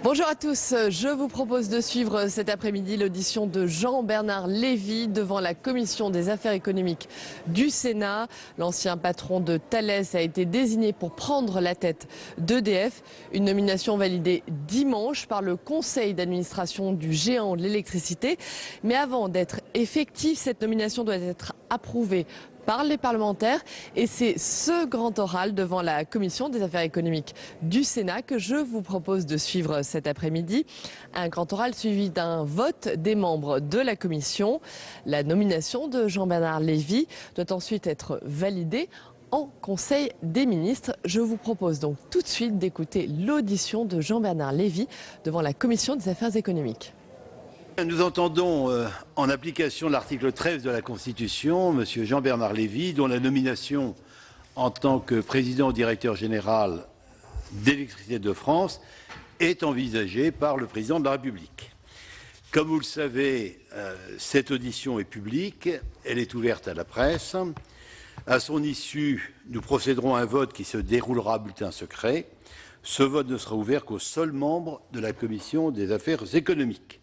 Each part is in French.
Bonjour à tous, je vous propose de suivre cet après-midi l'audition de Jean-Bernard Lévy devant la Commission des affaires économiques du Sénat. L'ancien patron de Thales a été désigné pour prendre la tête d'EDF, une nomination validée dimanche par le conseil d'administration du géant de l'électricité. Mais avant d'être effective, cette nomination doit être approuvée par les parlementaires et c'est ce grand oral devant la Commission des affaires économiques du Sénat que je vous propose de suivre cet après-midi. Un grand oral suivi d'un vote des membres de la Commission. La nomination de Jean-Bernard Lévy doit ensuite être validée en Conseil des ministres. Je vous propose donc tout de suite d'écouter l'audition de Jean-Bernard Lévy devant la Commission des affaires économiques. Nous entendons, en application de l'article 13 de la Constitution, M. Jean-Bernard Lévy, dont la nomination en tant que président directeur général d'Électricité de France est envisagée par le président de la République. Comme vous le savez, cette audition est publique, elle est ouverte à la presse. À son issue, nous procéderons à un vote qui se déroulera à bulletin secret. Ce vote ne sera ouvert qu'aux seuls membres de la Commission des affaires économiques.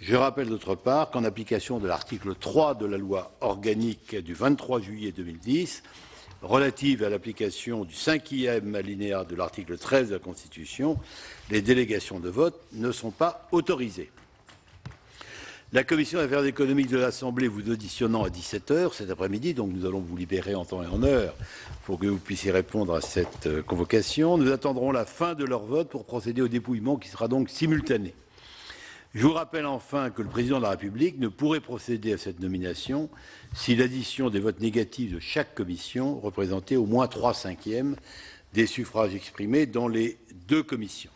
Je rappelle d'autre part qu'en application de l'article 3 de la loi organique du 23 juillet 2010, relative à l'application du 5e alinéa de l'article 13 de la Constitution, les délégations de vote ne sont pas autorisées. La Commission des affaires économiques de l'Assemblée vous auditionnant à 17 h cet après-midi, donc nous allons vous libérer en temps et en heure pour que vous puissiez répondre à cette convocation. Nous attendrons la fin de leur vote pour procéder au dépouillement qui sera donc simultané. Je vous rappelle enfin que le président de la République ne pourrait procéder à cette nomination si l'addition des votes négatifs de chaque commission représentait au moins 3/5 des suffrages exprimés dans les deux commissions.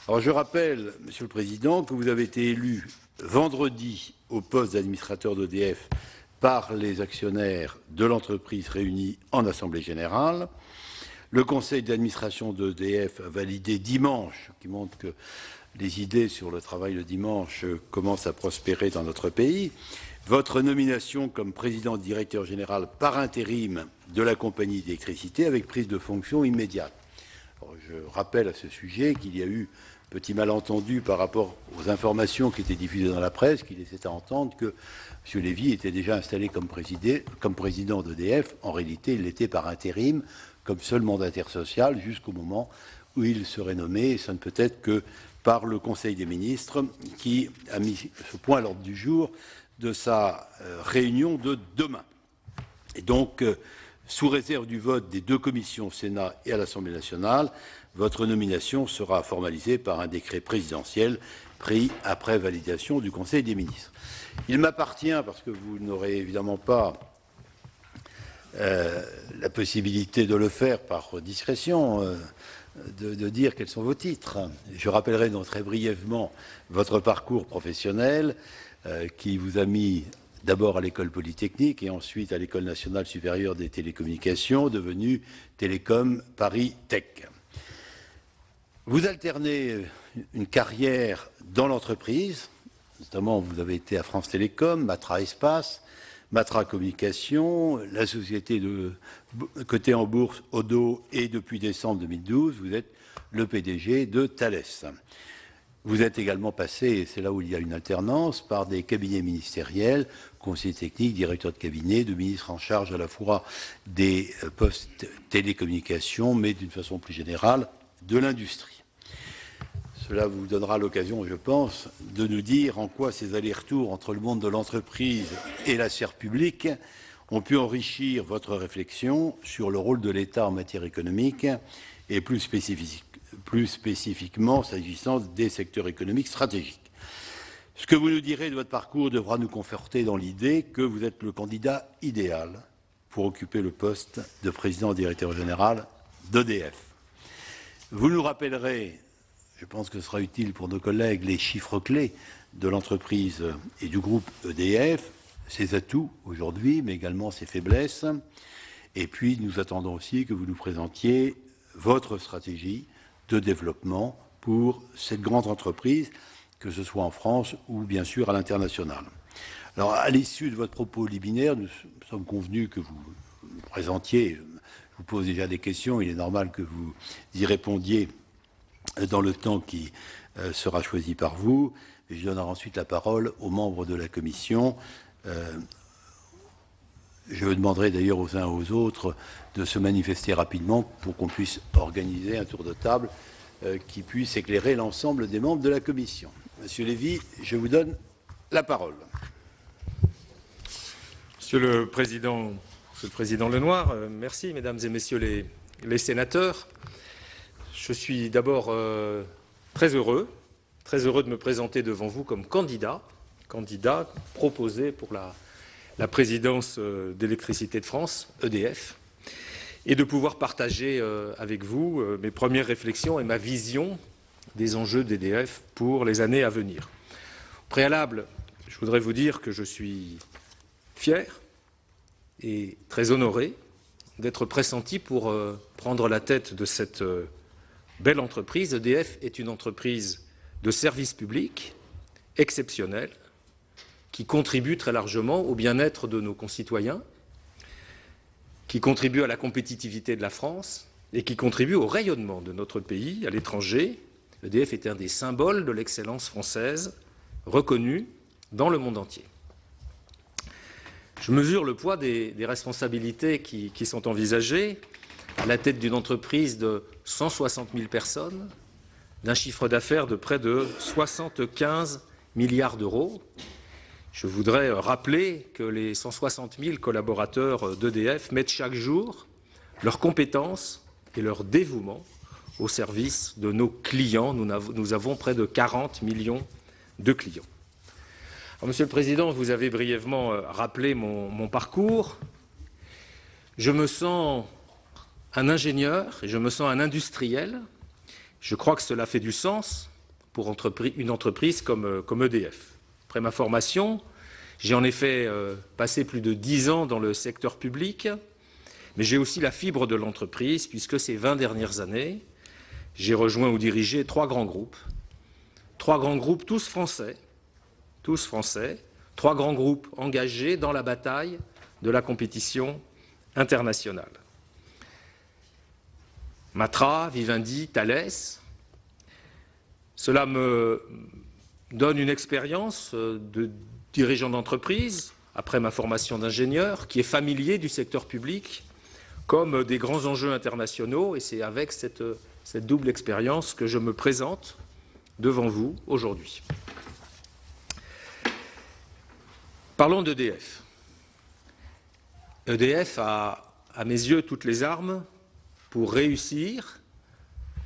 Alors je rappelle, Monsieur le Président, que vous avez été élu vendredi au poste d'administrateur d'EDF par les actionnaires de l'entreprise réunis en Assemblée générale. Le conseil d'administration d'EDF a validé dimanche, qui montre que les idées sur le travail le dimanche commencent à prospérer dans notre pays. Votre nomination comme président directeur général par intérim de la compagnie d'électricité avec prise de fonction immédiate. Alors, je rappelle à ce sujet qu'il y a eu petit malentendu par rapport aux informations qui étaient diffusées dans la presse, qui laissaient à entendre que M. Lévy était déjà installé comme président d'EDF. En réalité, il l'était par intérim, comme seul mandataire social, jusqu'au moment où il serait nommé. Et ça ne peut être que par le Conseil des ministres qui a mis ce point à l'ordre du jour de sa réunion de demain. Et donc, sous réserve du vote des deux commissions au Sénat et à l'Assemblée nationale, votre nomination sera formalisée par un décret présidentiel pris après validation du Conseil des ministres. Il m'appartient, parce que vous n'aurez évidemment pas la possibilité de le faire par discrétion, de dire quels sont vos titres. Je rappellerai donc très brièvement votre parcours professionnel qui vous a mis d'abord à l'école polytechnique et ensuite à l'École nationale supérieure des télécommunications, devenue Télécom Paris Tech. Vous alternez une carrière dans l'entreprise, notamment vous avez été à France Télécom, Matra Espace, Matra Communication, la société cotée en bourse Odo et depuis décembre 2012, vous êtes le PDG de Thales. Vous êtes également passé, et c'est là où il y a une alternance, par des cabinets ministériels, conseiller technique, directeur de cabinet, de ministres en charge à la fois des postes télécommunications, mais d'une façon plus générale, de l'industrie. Cela vous donnera l'occasion, je pense, de nous dire en quoi ces allers-retours entre le monde de l'entreprise et la sphère publique ont pu enrichir votre réflexion sur le rôle de l'État en matière économique et plus spécifiquement s'agissant des secteurs économiques stratégiques. Ce que vous nous direz de votre parcours devra nous conforter dans l'idée que vous êtes le candidat idéal pour occuper le poste de président directeur général d'EDF. Vous nous rappellerez, je pense que ce sera utile pour nos collègues, les chiffres clés de l'entreprise et du groupe EDF, ses atouts aujourd'hui, mais également ses faiblesses. Et puis, nous attendons aussi que vous nous présentiez votre stratégie de développement pour cette grande entreprise, que ce soit en France ou bien sûr à l'international. Alors, à l'issue de votre propos liminaire, nous sommes convenus que vous présentiez, je vous pose déjà des questions, il est normal que vous y répondiez dans le temps qui sera choisi par vous. Et je donnerai ensuite la parole aux membres de la commission. Je demanderai d'ailleurs aux uns et aux autres de se manifester rapidement pour qu'on puisse organiser un tour de table qui puisse éclairer l'ensemble des membres de la commission. Monsieur Lévy, je vous donne la parole. Monsieur le Président Lenoir, merci, Mesdames et Messieurs les sénateurs. Je suis d'abord très heureux de me présenter devant vous comme candidat proposé pour la présidence d'Électricité de France, EDF, et de pouvoir partager avec vous mes premières réflexions et ma vision des enjeux d'EDF pour les années à venir. Au préalable, je voudrais vous dire que je suis fier et très honoré d'être pressenti pour prendre la tête de cette belle entreprise. EDF est une entreprise de service public exceptionnelle qui contribue très largement au bien-être de nos concitoyens, qui contribue à la compétitivité de la France et qui contribue au rayonnement de notre pays à l'étranger. EDF est un des symboles de l'excellence française reconnue dans le monde entier. Je mesure le poids des responsabilités qui sont envisagées à la tête d'une entreprise de 160 000 personnes, d'un chiffre d'affaires de près de 75 milliards d'euros. Je voudrais rappeler que les 160 000 collaborateurs d'EDF mettent chaque jour leurs compétences et leur dévouement au service de nos clients. Nous avons près de 40 millions de clients. Alors, Monsieur le Président, vous avez brièvement rappelé mon parcours. Je me sens un ingénieur et je me sens un industriel. Je crois que cela fait du sens pour une entreprise comme EDF. Après ma formation, j'ai en effet passé plus de 10 ans dans le secteur public, mais j'ai aussi la fibre de l'entreprise, puisque ces 20 dernières années, j'ai rejoint ou dirigé 3 grands groupes, tous français, 3 grands groupes engagés dans la bataille de la compétition internationale. Matra, Vivendi, Thales. Cela me donne une expérience de dirigeant d'entreprise, après ma formation d'ingénieur, qui est familier du secteur public comme des grands enjeux internationaux, et c'est avec cette double expérience que je me présente devant vous aujourd'hui. Parlons d'EDF. EDF a, à mes yeux, toutes les armes pour réussir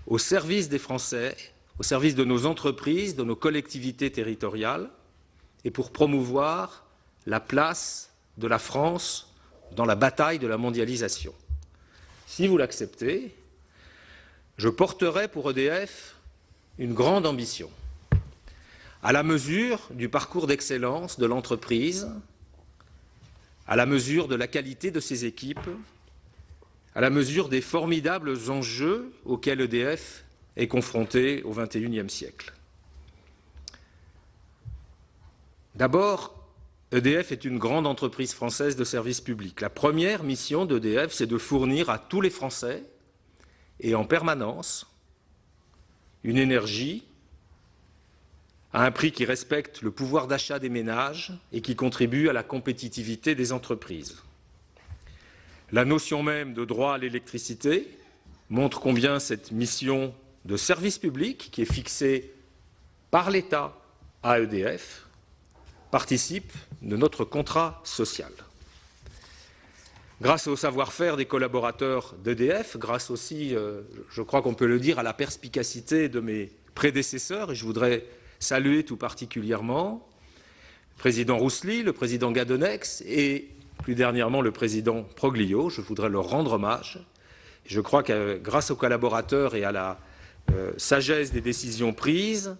au service des Français, au service de nos entreprises, de nos collectivités territoriales, et pour promouvoir la place de la France dans la bataille de la mondialisation. Si vous l'acceptez, je porterai pour EDF une grande ambition, à la mesure du parcours d'excellence de l'entreprise, à la mesure de la qualité de ses équipes, à la mesure des formidables enjeux auxquels EDF est confronté au XXIe siècle. D'abord, EDF est une grande entreprise française de service public. La première mission d'EDF, c'est de fournir à tous les Français, et en permanence, une énergie à un prix qui respecte le pouvoir d'achat des ménages et qui contribue à la compétitivité des entreprises. La notion même de droit à l'électricité montre combien cette mission de service public, qui est fixée par l'État à EDF, participe de notre contrat social. Grâce au savoir-faire des collaborateurs d'EDF, grâce aussi, je crois qu'on peut le dire, à la perspicacité de mes prédécesseurs, et je voudrais saluer tout particulièrement le président Roussely, le président Gadonex et plus dernièrement le président Proglio. Je voudrais leur rendre hommage. Je crois que grâce aux collaborateurs et à la sagesse des décisions prises,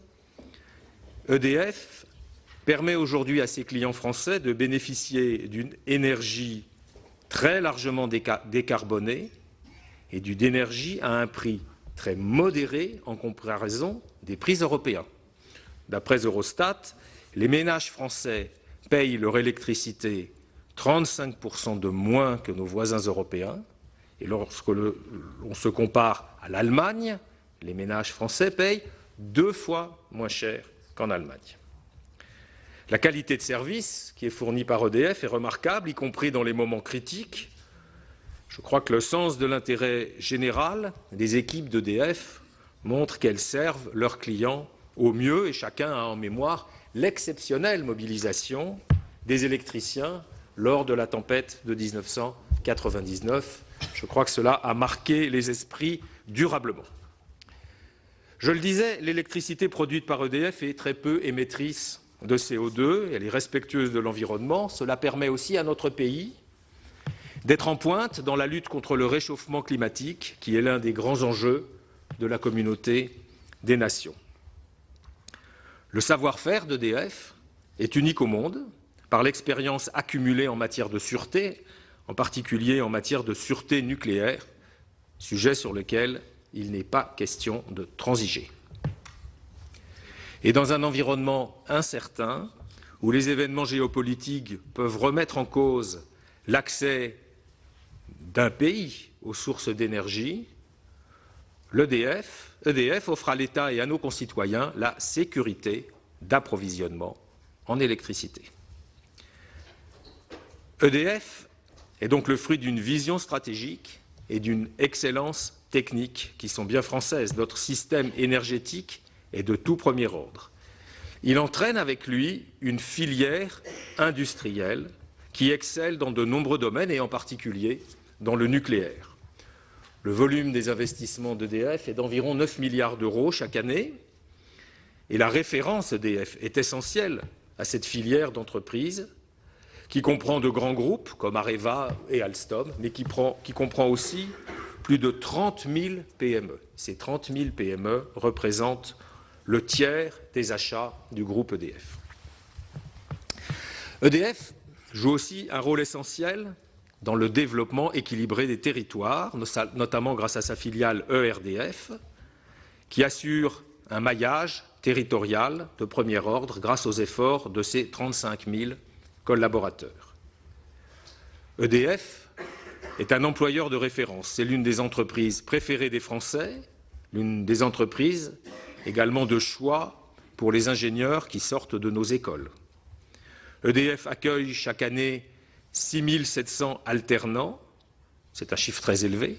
EDF permet aujourd'hui à ses clients français de bénéficier d'une énergie très largement décarbonée et d'une énergie à un prix très modéré en comparaison des prix européens. D'après Eurostat, les ménages français payent leur électricité 35% de moins que nos voisins européens. Et lorsque l'on se compare à l'Allemagne, les ménages français payent 2 fois moins cher qu'en Allemagne. La qualité de service qui est fournie par EDF est remarquable, y compris dans les moments critiques. Je crois que le sens de l'intérêt général des équipes d'EDF montre qu'elles servent leurs clients au mieux, et chacun a en mémoire l'exceptionnelle mobilisation des électriciens lors de la tempête de 1999. Je crois que cela a marqué les esprits durablement. Je le disais, l'électricité produite par EDF est très peu émettrice de CO2, elle est respectueuse de l'environnement. Cela permet aussi à notre pays d'être en pointe dans la lutte contre le réchauffement climatique, qui est l'un des grands enjeux de la communauté des nations. Le savoir-faire d'EDF est unique au monde, par l'expérience accumulée en matière de sûreté, en particulier en matière de sûreté nucléaire, sujet sur lequel il n'est pas question de transiger. Et dans un environnement incertain, où les événements géopolitiques peuvent remettre en cause l'accès d'un pays aux sources d'énergie, EDF offre à l'État et à nos concitoyens la sécurité d'approvisionnement en électricité. EDF est donc le fruit d'une vision stratégique et d'une excellence technique qui sont bien françaises. Notre système énergétique est de tout premier ordre. Il entraîne avec lui une filière industrielle qui excelle dans de nombreux domaines et en particulier dans le nucléaire. Le volume des investissements d'EDF est d'environ 9 milliards d'euros chaque année et la référence EDF est essentielle à cette filière d'entreprise qui comprend de grands groupes comme Areva et Alstom, mais qui comprend aussi plus de 30 000 PME. Ces 30 000 PME représentent le tiers des achats du groupe EDF. EDF joue aussi un rôle essentiel dans le développement équilibré des territoires, notamment grâce à sa filiale ERDF, qui assure un maillage territorial de premier ordre grâce aux efforts de ses 35 000 collaborateurs. EDF est un employeur de référence. C'est l'une des entreprises préférées des Français, l'une des entreprises également de choix pour les ingénieurs qui sortent de nos écoles. EDF accueille chaque année 6 700 alternants, c'est un chiffre très élevé,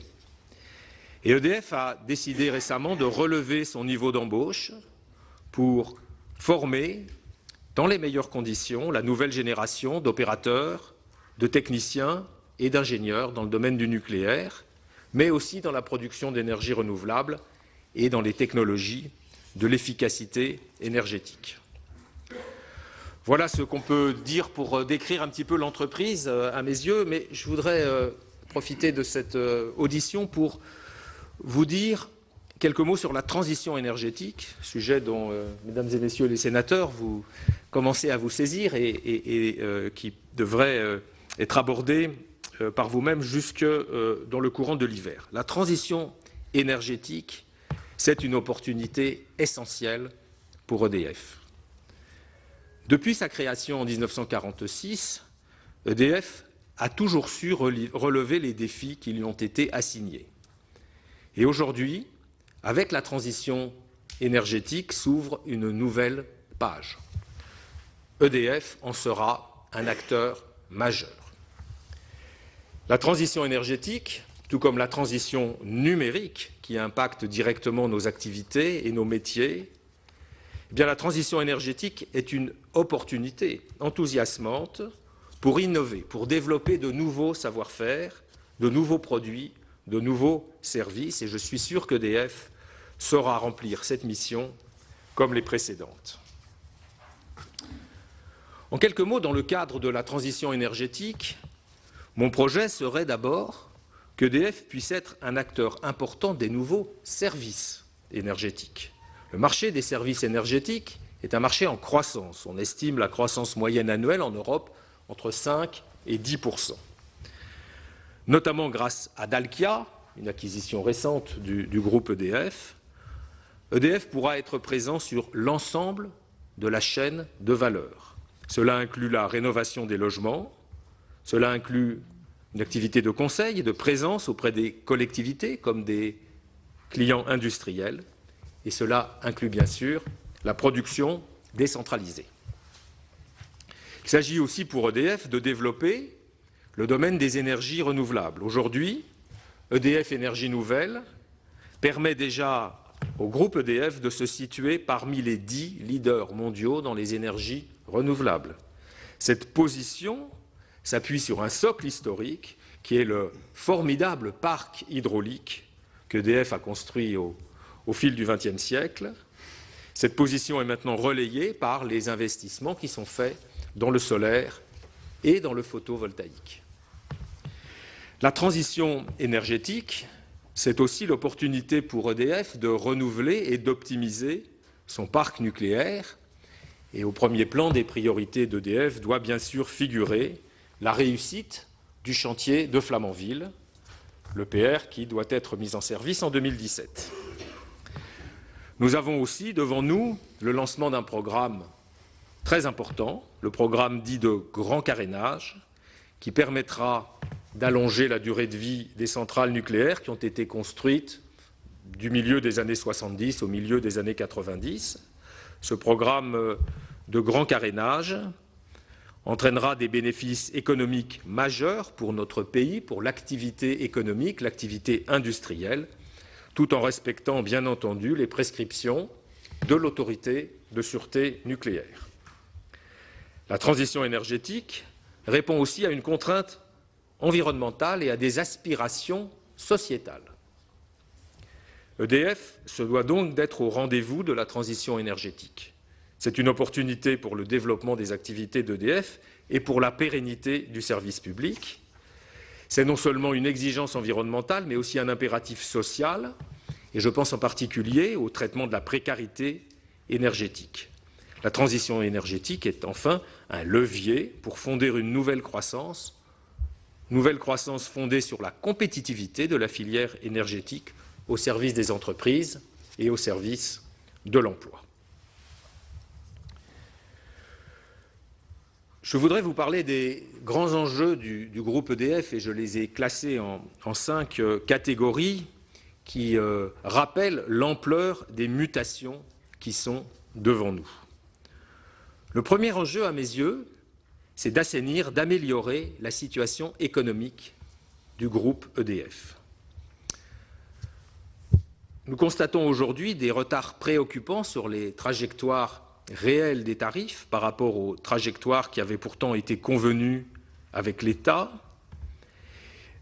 et EDF a décidé récemment de relever son niveau d'embauche pour former dans les meilleures conditions la nouvelle génération d'opérateurs, de techniciens et d'ingénieurs dans le domaine du nucléaire, mais aussi dans la production d'énergie renouvelable et dans les technologies de l'efficacité énergétique. Voilà ce qu'on peut dire pour décrire un petit peu l'entreprise à mes yeux, mais je voudrais profiter de cette audition pour vous dire quelques mots sur la transition énergétique, sujet dont, mesdames et messieurs les sénateurs, vous commencez à vous saisir et qui devrait être abordé par vous-même jusque dans le courant de l'hiver. La transition énergétique, c'est une opportunité essentielle pour EDF. Depuis sa création en 1946, EDF a toujours su relever les défis qui lui ont été assignés. Et aujourd'hui, avec la transition énergétique, s'ouvre une nouvelle page. EDF en sera un acteur majeur. La transition énergétique, tout comme la transition numérique qui impacte directement nos activités et nos métiers, eh bien, la transition énergétique est une opportunité enthousiasmante pour innover, pour développer de nouveaux savoir-faire, de nouveaux produits, de nouveaux services. Et je suis sûr qu'EDF saura remplir cette mission comme les précédentes. En quelques mots, dans le cadre de la transition énergétique, mon projet serait d'abord qu'EDF puisse être un acteur important des nouveaux services énergétiques. Le marché des services énergétiques est un marché en croissance. On estime la croissance moyenne annuelle en Europe entre 5 et 10%. Notamment grâce à Dalkia, une acquisition récente du groupe EDF, EDF pourra être présent sur l'ensemble de la chaîne de valeur. Cela inclut la rénovation des logements, cela inclut une activité de conseil et de présence auprès des collectivités comme des clients industriels, et cela inclut bien sûr la production décentralisée. Il s'agit aussi pour EDF de développer le domaine des énergies renouvelables. Aujourd'hui, EDF Énergie Nouvelle permet déjà au groupe EDF de se situer parmi les 10 leaders mondiaux dans les énergies renouvelables. Cette position s'appuie sur un socle historique qui est le formidable parc hydraulique qu'EDF a construit au fil du XXe siècle. Cette position est maintenant relayée par les investissements qui sont faits dans le solaire et dans le photovoltaïque. La transition énergétique, c'est aussi l'opportunité pour EDF de renouveler et d'optimiser son parc nucléaire. Et au premier plan des priorités d'EDF doit bien sûr figurer la réussite du chantier de Flamanville, l'EPR qui doit être mis en service en 2017. Nous avons aussi devant nous le lancement d'un programme très important, le programme dit de grand carénage, qui permettra d'allonger la durée de vie des centrales nucléaires qui ont été construites du milieu des années 70 au milieu des années 90. Ce programme de grand carénage entraînera des bénéfices économiques majeurs pour notre pays, pour l'activité économique, l'activité industrielle, tout en respectant bien entendu les prescriptions de l'autorité de sûreté nucléaire. La transition énergétique répond aussi à une contrainte environnementale et à des aspirations sociétales. EDF se doit donc d'être au rendez-vous de la transition énergétique. C'est une opportunité pour le développement des activités d'EDF et pour la pérennité du service public. C'est non seulement une exigence environnementale, mais aussi un impératif social, et je pense en particulier au traitement de la précarité énergétique. La transition énergétique est enfin un levier pour fonder une nouvelle croissance fondée sur la compétitivité de la filière énergétique au service des entreprises et au service de l'emploi. Je voudrais vous parler des grands enjeux du groupe EDF et je les ai classés en 5 catégories qui rappellent l'ampleur des mutations qui sont devant nous. Le premier enjeu, à mes yeux, c'est d'assainir, d'améliorer la situation économique du groupe EDF. Nous constatons aujourd'hui des retards préoccupants sur les trajectoires réelles des tarifs par rapport aux trajectoires qui avaient pourtant été convenues avec l'État.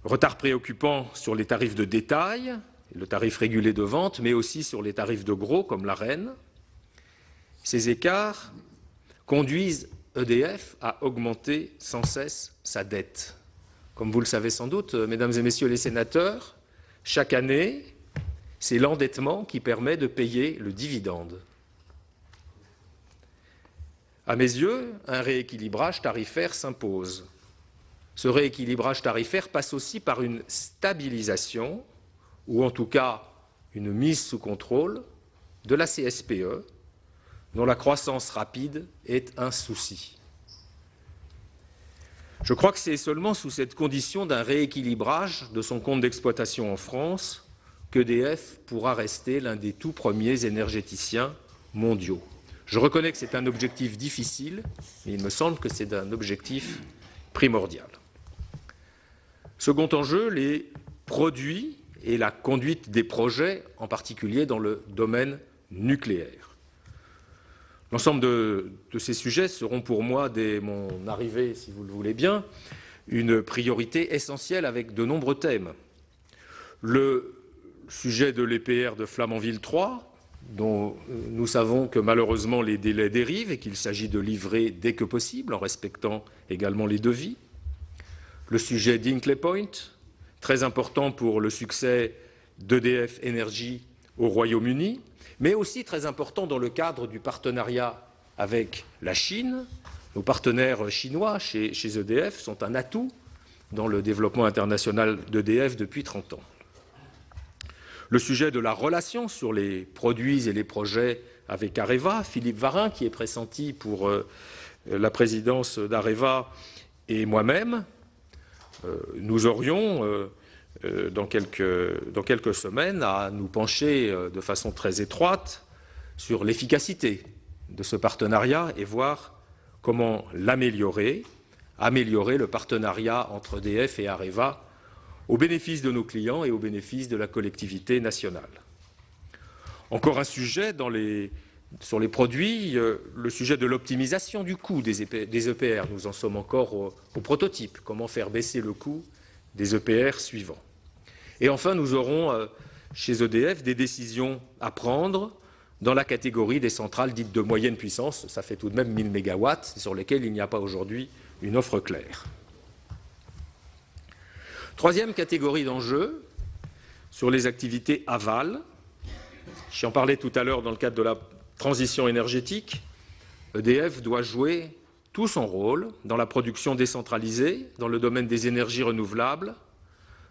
Retards préoccupants sur les tarifs de détail, le tarif régulé de vente, mais aussi sur les tarifs de gros comme l'Arenh. Ces écarts conduisent EDF à augmenter sans cesse sa dette. Comme vous le savez sans doute, mesdames et messieurs les sénateurs, chaque année, c'est l'endettement qui permet de payer le dividende. À mes yeux, un rééquilibrage tarifaire s'impose. Ce rééquilibrage tarifaire passe aussi par une stabilisation, ou en tout cas une mise sous contrôle, de la CSPE, dont la croissance rapide est un souci. Je crois que c'est seulement sous cette condition d'un rééquilibrage de son compte d'exploitation en France qu'EDF pourra rester l'un des tout premiers énergéticiens mondiaux. Je reconnais que c'est un objectif difficile, mais il me semble que c'est un objectif primordial. Second enjeu, les produits et la conduite des projets, en particulier dans le domaine nucléaire. L'ensemble de ces sujets seront pour moi, dès mon arrivée, si vous le voulez bien, une priorité essentielle avec de nombreux thèmes. Le sujet de l'EPR de Flamanville 3, dont nous savons que malheureusement les délais dérivent et qu'il s'agit de livrer dès que possible, en respectant également les devis. Le sujet d'Hinkley Point, très important pour le succès d'EDF Énergie au Royaume-Uni, mais aussi très important dans le cadre du partenariat avec la Chine. Nos partenaires chinois chez EDF sont un atout dans le développement international d'EDF depuis 30 ans. Le sujet de la relation sur les produits et les projets avec Areva, Philippe Varin, qui est pressenti pour la présidence d'Areva, et moi-même, nous aurions dans quelques semaines, à nous pencher de façon très étroite sur l'efficacité de ce partenariat et voir comment l'améliorer, améliorer le partenariat entre EDF et Areva au bénéfice de nos clients et au bénéfice de la collectivité nationale. Encore un sujet sur les produits, le sujet de l'optimisation du coût des EPR. Nous en sommes encore au prototype. Comment faire baisser le coût des EPR suivants. Et enfin, nous aurons chez EDF des décisions à prendre dans la catégorie des centrales dites de moyenne puissance. Ça fait tout de même 1000 MW, sur lesquelles il n'y a pas aujourd'hui une offre claire. Troisième catégorie d'enjeux, sur les activités aval. J'en parlais tout à l'heure dans le cadre de la transition énergétique. EDF doit jouer tout son rôle dans la production décentralisée, dans le domaine des énergies renouvelables,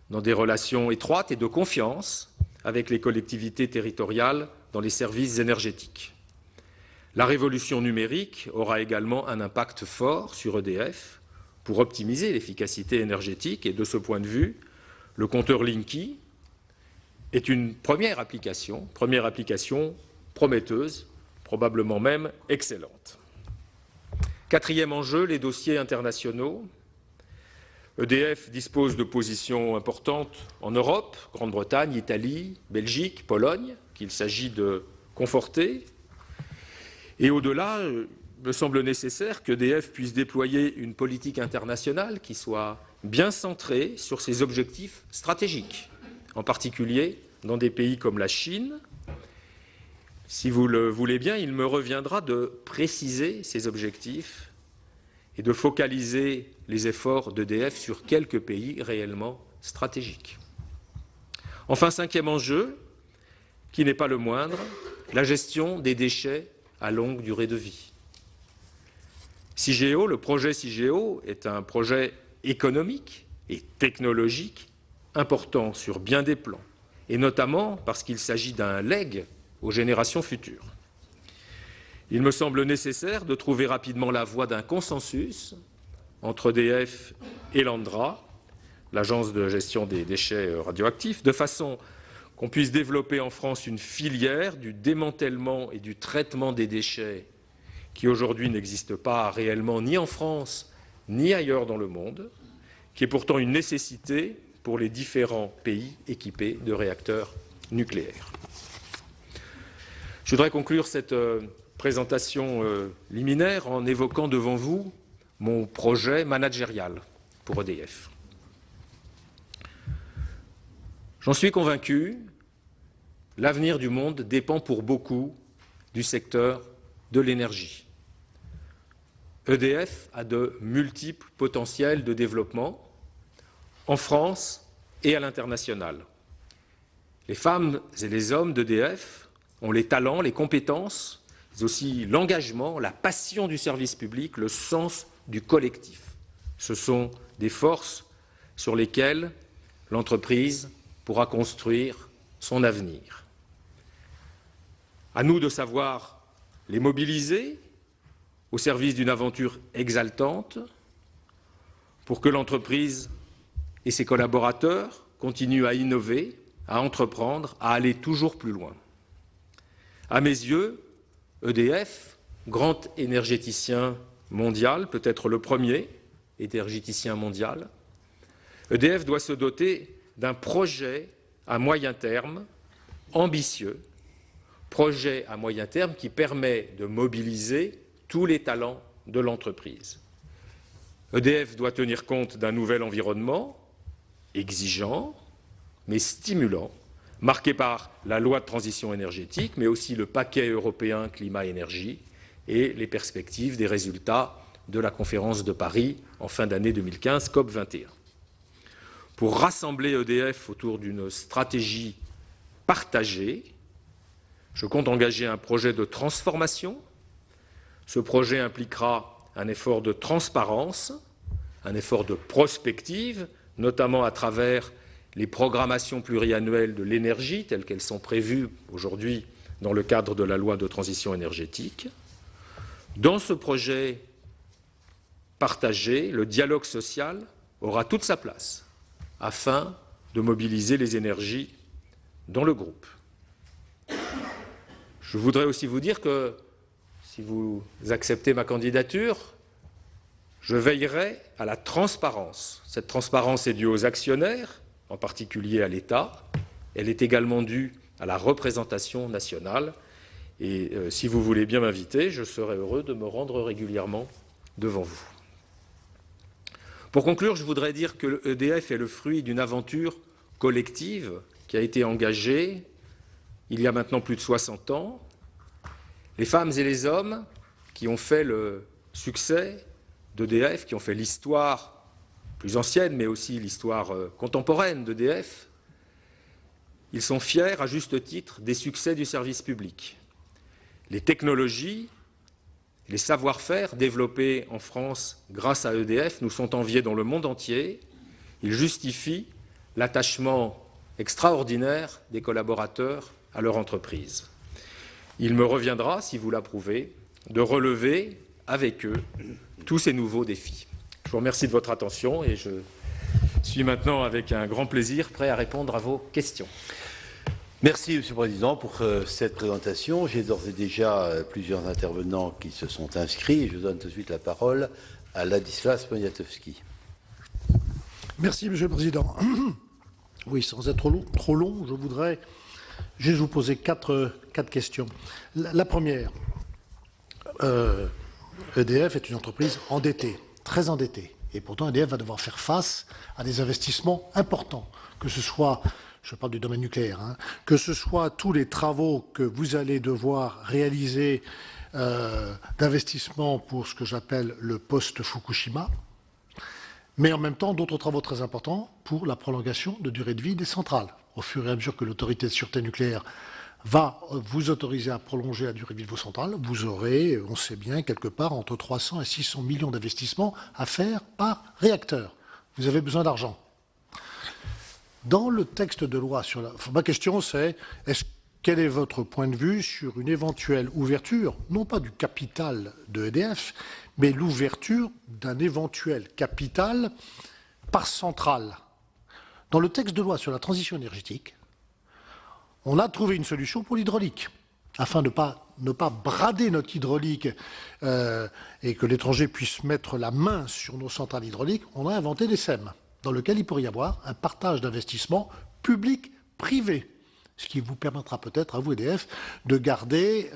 dans des relations étroites et de confiance avec les collectivités territoriales dans les services énergétiques. La révolution numérique aura également un impact fort sur EDF pour optimiser l'efficacité énergétique et de ce point de vue, le compteur Linky est une première application prometteuse, probablement même excellente. Quatrième enjeu, les dossiers internationaux. EDF dispose de positions importantes en Europe, Grande-Bretagne, Italie, Belgique, Pologne, qu'il s'agit de conforter. Et au-delà, il me semble nécessaire qu'EDF puisse déployer une politique internationale qui soit bien centrée sur ses objectifs stratégiques, en particulier dans des pays comme la Chine. Si vous le voulez bien, il me reviendra de préciser ces objectifs et de focaliser les efforts d'EDF sur quelques pays réellement stratégiques. Enfin, cinquième enjeu, qui n'est pas le moindre, la gestion des déchets à longue durée de vie. CIGEO, le projet CIGEO est un projet économique et technologique important sur bien des plans, et notamment parce qu'il s'agit d'un legs aux générations futures. Il me semble nécessaire de trouver rapidement la voie d'un consensus entre EDF et l'ANDRA, l'Agence de gestion des déchets radioactifs, de façon qu'on puisse développer en France une filière du démantèlement et du traitement des déchets qui aujourd'hui n'existe pas réellement ni en France ni ailleurs dans le monde, qui est pourtant une nécessité pour les différents pays équipés de réacteurs nucléaires. Je voudrais conclure cette présentation liminaire en évoquant devant vous mon projet managérial pour EDF. J'en suis convaincu, l'avenir du monde dépend pour beaucoup du secteur de l'énergie. EDF a de multiples potentiels de développement en France et à l'international. Les femmes et les hommes d'EDF ont les talents, les compétences, mais aussi l'engagement, la passion du service public, le sens du collectif. Ce sont des forces sur lesquelles l'entreprise pourra construire son avenir. À nous de savoir les mobiliser au service d'une aventure exaltante pour que l'entreprise et ses collaborateurs continuent à innover, à entreprendre, à aller toujours plus loin. À mes yeux, EDF, grand énergéticien mondial, peut-être le premier énergéticien mondial, EDF doit se doter d'un projet à moyen terme ambitieux, projet à moyen terme qui permet de mobiliser tous les talents de l'entreprise. EDF doit tenir compte d'un nouvel environnement exigeant, mais stimulant, marqué par la loi de transition énergétique, mais aussi le paquet européen climat-énergie et les perspectives des résultats de la conférence de Paris en fin d'année 2015, COP21. Pour rassembler EDF autour d'une stratégie partagée, je compte engager un projet de transformation. Ce projet impliquera un effort de transparence, un effort de prospective, notamment à travers les programmations pluriannuelles de l'énergie, telles qu'elles sont prévues aujourd'hui dans le cadre de la loi de transition énergétique. Dans ce projet partagé, le dialogue social aura toute sa place afin de mobiliser les énergies dans le groupe. Je voudrais aussi vous dire que si vous acceptez ma candidature, je veillerai à la transparence. Cette transparence est due aux actionnaires, en particulier à l'État. Elle est également due à la représentation nationale. Et si vous voulez bien m'inviter, je serai heureux de me rendre régulièrement devant vous. Pour conclure, je voudrais dire que EDF est le fruit d'une aventure collective qui a été engagée il y a maintenant plus de 60 ans. Les femmes et les hommes qui ont fait le succès d'EDF, qui ont fait l'histoire plus ancienne, mais aussi l'histoire contemporaine d'EDF, ils sont fiers, à juste titre, des succès du service public. Les technologies, les savoir-faire développés en France grâce à EDF nous sont enviés dans le monde entier. Ils justifient l'attachement extraordinaire des collaborateurs à leur entreprise. Il me reviendra, si vous l'approuvez, de relever avec eux tous ces nouveaux défis. Je vous remercie de votre attention et je suis maintenant avec un grand plaisir prêt à répondre à vos questions. Merci, Monsieur le Président, pour cette présentation. J'ai d'ores et déjà plusieurs intervenants qui se sont inscrits et je donne tout de suite la parole à Ladislas Poniatowski. Merci, Monsieur le Président. Oui, sans être trop long, je voudrais juste vous poser quatre questions. La première, EDF est une entreprise endettée, très endettée. Et pourtant, EDF va devoir faire face à des investissements importants, que ce soit, je parle du domaine nucléaire, que ce soit tous les travaux que vous allez devoir réaliser d'investissement pour ce que j'appelle le post-Fukushima, mais en même temps d'autres travaux très importants pour la prolongation de durée de vie des centrales. Au fur et à mesure que l'autorité de sûreté nucléaire va vous autoriser à prolonger la durée de vie de vos centrales, vous aurez, on sait bien, quelque part entre 300 et 600 millions d'investissements à faire par réacteur. Vous avez besoin d'argent. Dans le texte de loi sur la... Ma question c'est, quel est votre point de vue sur une éventuelle ouverture, non pas du capital de EDF, mais l'ouverture d'un éventuel capital par centrale? Dans le texte de loi sur la transition énergétique, on a trouvé une solution pour l'hydraulique, afin de ne pas brader notre hydraulique et que l'étranger puisse mettre la main sur nos centrales hydrauliques. On a inventé des SEM, dans lequel il pourrait y avoir un partage d'investissement public-privé, ce qui vous permettra peut-être, à vous EDF, de garder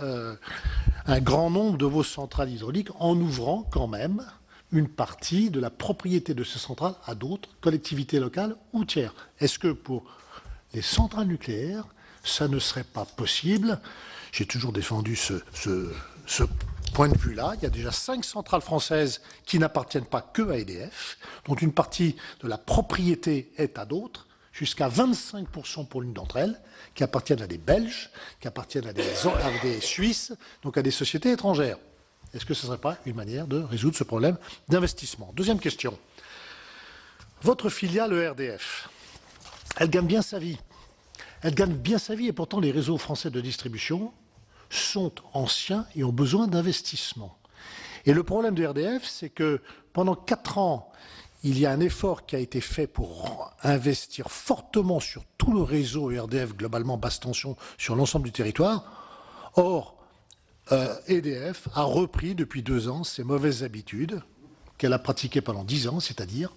un grand nombre de vos centrales hydrauliques en ouvrant quand même une partie de la propriété de ces centrales à d'autres collectivités locales ou tiers. Est-ce que pour les centrales nucléaires, ça ne serait pas possible? J'ai toujours défendu ce point de vue-là. Il y a déjà 5 centrales françaises qui n'appartiennent pas que à EDF, dont une partie de la propriété est à d'autres, jusqu'à 25% pour l'une d'entre elles, qui appartiennent à des Belges, qui appartiennent à des Suisses, donc à des sociétés étrangères. Est-ce que ce ne serait pas une manière de résoudre ce problème d'investissement? Deuxième question. Votre filiale ERDF, elle gagne bien sa vie. Elle gagne bien sa vie et pourtant les réseaux français de distribution sont anciens et ont besoin d'investissement. Et le problème de ERDF, c'est que pendant 4 ans, il y a un effort qui a été fait pour investir fortement sur tout le réseau ERDF, globalement basse tension, sur l'ensemble du territoire. Or, EDF a repris depuis 2 ans ses mauvaises habitudes qu'elle a pratiquées pendant 10 ans, c'est-à-dire,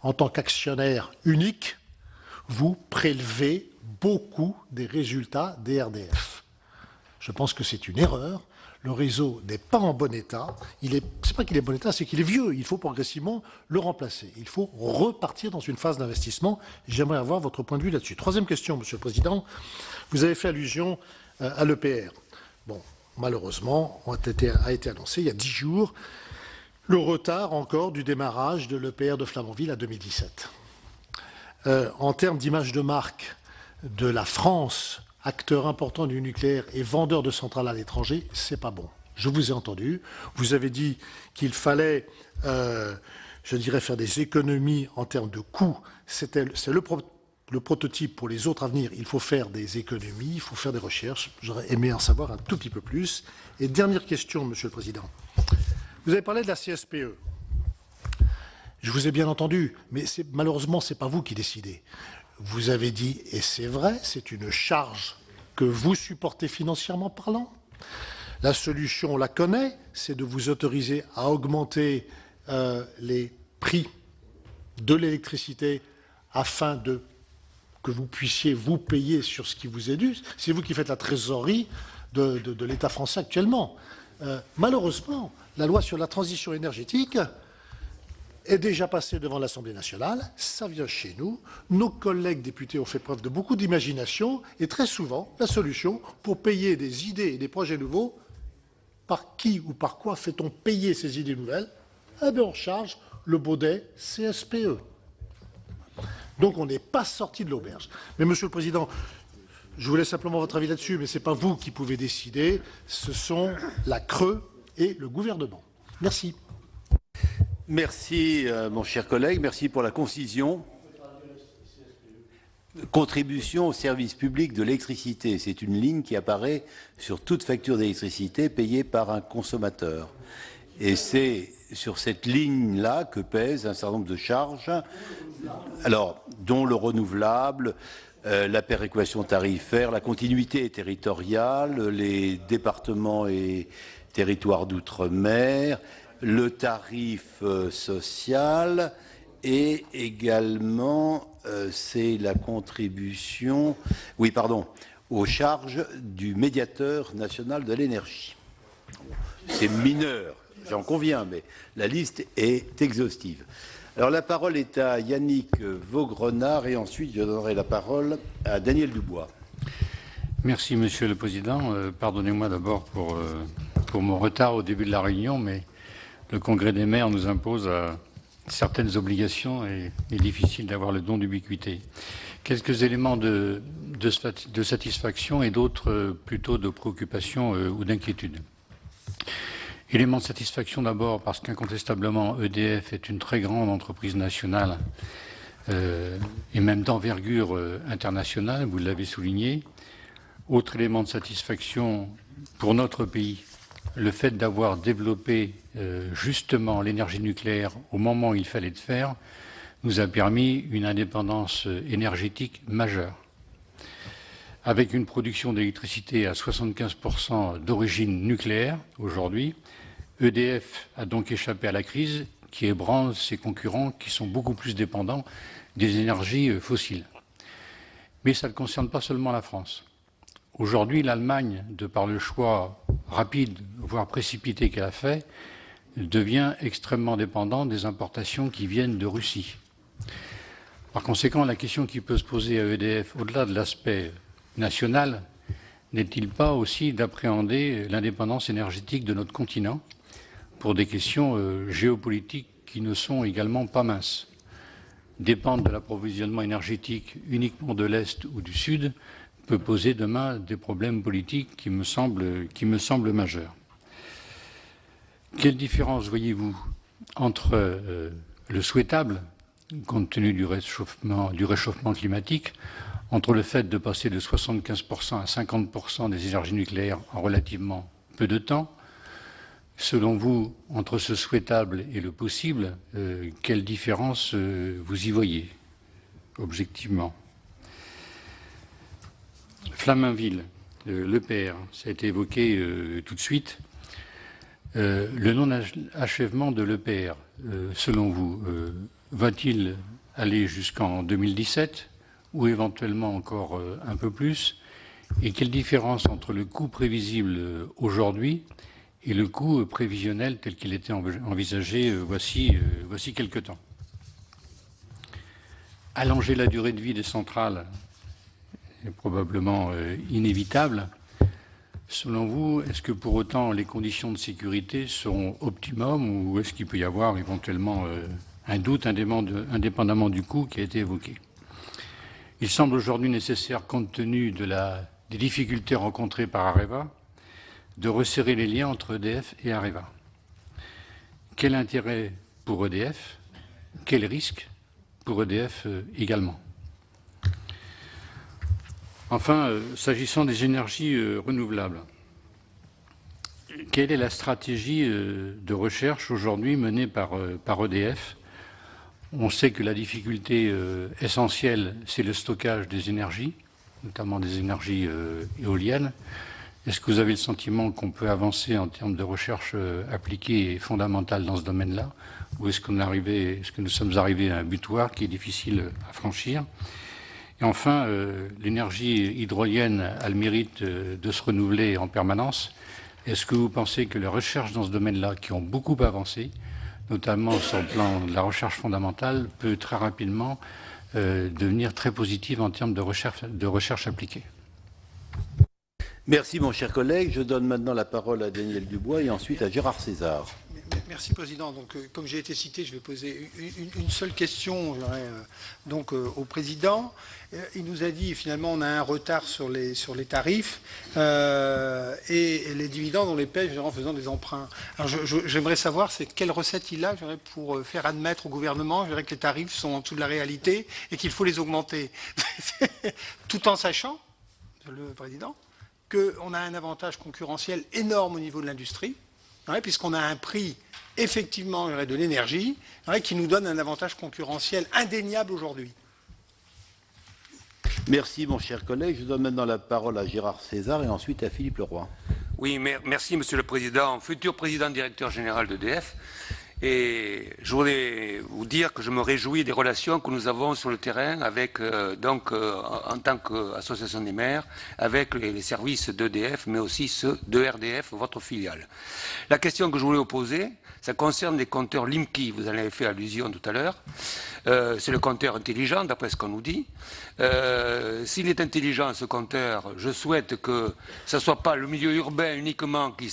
en tant qu'actionnaire unique, vous prélevez beaucoup des résultats des RDF. Je pense que c'est une erreur. Le réseau n'est pas en bon état. C'est pas qu'il est en bon état, c'est qu'il est vieux. Il faut progressivement le remplacer. Il faut repartir dans une phase d'investissement. J'aimerais avoir votre point de vue là-dessus. Troisième question, Monsieur le Président. Vous avez fait allusion à l'EPR. Bon, malheureusement, a été annoncé il y a 10 jours le retard encore du démarrage de l'EPR de Flamanville à 2017. En termes d'image de marque de la France, acteur important du nucléaire et vendeur de centrales à l'étranger, c'est pas bon. Je vous ai entendu. Vous avez dit qu'il fallait, je dirais, faire des économies en termes de coûts. C'est le prototype pour les autres à venir. Il faut faire des économies, il faut faire des recherches. J'aurais aimé en savoir un tout petit peu plus. Et dernière question, Monsieur le Président. Vous avez parlé de la CSPE. Je vous ai bien entendu, mais malheureusement, ce n'est pas vous qui décidez. vous avez dit, et c'est vrai, c'est une charge que vous supportez financièrement parlant. La solution, on la connaît, c'est de vous autoriser à augmenter les prix de l'électricité afin que vous puissiez vous payer sur ce qui vous est dû. C'est vous qui faites la trésorerie de l'État français actuellement. Malheureusement, la loi sur la transition énergétique est déjà passée devant l'Assemblée nationale, ça vient chez nous. Nos collègues députés ont fait preuve de beaucoup d'imagination et très souvent, la solution pour payer des idées et des projets nouveaux, par qui ou par quoi fait-on payer ces idées nouvelles? Eh bien, on charge le baudet CSPE. Donc, on n'est pas sorti de l'auberge. Mais, Monsieur le Président, je voulais simplement votre avis là-dessus, mais ce n'est pas vous qui pouvez décider, ce sont la CRE et le gouvernement. Merci. Merci, mon cher collègue. Merci pour la concision. Contribution au service public de l'électricité. C'est une ligne qui apparaît sur toute facture d'électricité payée par un consommateur. Et c'est sur cette ligne-là que pèse un certain nombre de charges, alors, dont le renouvelable, la péréquation tarifaire, la continuité territoriale, les départements et territoires d'outre-mer, le tarif social et également, c'est la contribution, aux charges du médiateur national de l'énergie. C'est mineur, j'en conviens, mais la liste est exhaustive. Alors la parole est à Yannick Vaugrenard et ensuite je donnerai la parole à Daniel Dubois. Merci Monsieur le Président. Pardonnez-moi d'abord pour mon retard au début de la réunion, mais le Congrès des maires nous impose certaines obligations et il est difficile d'avoir le don d'ubiquité. Quelques éléments de satisfaction et d'autres plutôt de préoccupation ou d'inquiétude. Élément de satisfaction d'abord parce qu'incontestablement EDF est une très grande entreprise nationale et même d'envergure internationale, vous l'avez souligné. Autre élément de satisfaction pour notre pays, le fait d'avoir développé justement l'énergie nucléaire au moment où il fallait le faire, nous a permis une indépendance énergétique majeure. Avec une production d'électricité à 75% d'origine nucléaire aujourd'hui, EDF a donc échappé à la crise qui ébranle ses concurrents qui sont beaucoup plus dépendants des énergies fossiles. Mais ça ne concerne pas seulement la France. Aujourd'hui, l'Allemagne, de par le choix rapide, voire précipité qu'elle a fait, devient extrêmement dépendante des importations qui viennent de Russie. Par conséquent, la question qui peut se poser à EDF, au-delà de l'aspect national, n'est-il pas aussi d'appréhender l'indépendance énergétique de notre continent pour des questions géopolitiques qui ne sont également pas minces. Dépendre de l'approvisionnement énergétique uniquement de l'Est ou du Sud peut poser demain des problèmes politiques qui me semblent majeurs. Quelle différence voyez-vous entre le souhaitable, compte tenu du réchauffement climatique, entre le fait de passer de 75% à 50% des énergies nucléaires en relativement peu de temps? Selon vous, entre ce souhaitable et le possible, quelle différence vous y voyez, objectivement? Flamanville, l'EPR, ça a été évoqué tout de suite. Le non-achèvement de l'EPR, selon vous, va-t-il aller jusqu'en 2017 ou éventuellement encore un peu plus? Et quelle différence entre le coût prévisible aujourd'hui et le coût prévisionnel tel qu'il était envisagé voici quelque temps? Allonger la durée de vie des centrales est probablement inévitable. Selon vous, est-ce que pour autant les conditions de sécurité seront optimum ou est-ce qu'il peut y avoir éventuellement un doute indépendamment du coût qui a été évoqué? Il semble aujourd'hui nécessaire, compte tenu des difficultés rencontrées par Areva, de resserrer les liens entre EDF et Areva. Quel intérêt pour EDF? Quel risque pour EDF également? Enfin, s'agissant des énergies renouvelables, quelle est la stratégie de recherche aujourd'hui menée par EDF On sait que la difficulté essentielle, c'est le stockage des énergies, notamment des énergies éoliennes. Est-ce que vous avez le sentiment qu'on peut avancer en termes de recherche appliquée et fondamentale dans ce domaine-là? Ou est-ce que nous sommes arrivés à un butoir qui est difficile à franchir? Et enfin, l'énergie hydrolienne a le mérite de se renouveler en permanence. Est-ce que vous pensez que les recherches dans ce domaine-là, qui ont beaucoup avancé, notamment sur le plan de la recherche fondamentale, peut très rapidement devenir très positive en termes de recherche appliquée? Merci, mon cher collègue. Je donne maintenant la parole à Daniel Dubois et ensuite à Gérard César. Merci, Président. Donc, comme j'ai été cité, je vais poser une seule question au Président. Il nous a dit, finalement, on a un retard sur les tarifs et les dividendes, on les paie en faisant des emprunts. Alors, j'aimerais savoir quelle recette il a pour faire admettre au gouvernement que les tarifs sont en dessous de la réalité et qu'il faut les augmenter. Tout en sachant, le Président, qu'on a un avantage concurrentiel énorme au niveau de l'industrie, puisqu'on a un prix, effectivement, de l'énergie, qui nous donne un avantage concurrentiel indéniable aujourd'hui. Merci, mon cher collègue. Je donne maintenant la parole à Gérard César et ensuite à Philippe Leroy. Oui, merci, Monsieur le Président, futur président directeur général d'EDF. Et je voudrais vous dire que je me réjouis des relations que nous avons sur le terrain avec, en tant qu'association des maires, avec les services d'EDF, mais aussi ceux de RDF, votre filiale. La question que je voulais vous poser, ça concerne les compteurs Limki. Vous en avez fait allusion tout à l'heure. C'est le compteur intelligent, d'après ce qu'on nous dit. S'il est intelligent, ce compteur, je souhaite que ce ne soit pas le milieu urbain uniquement qui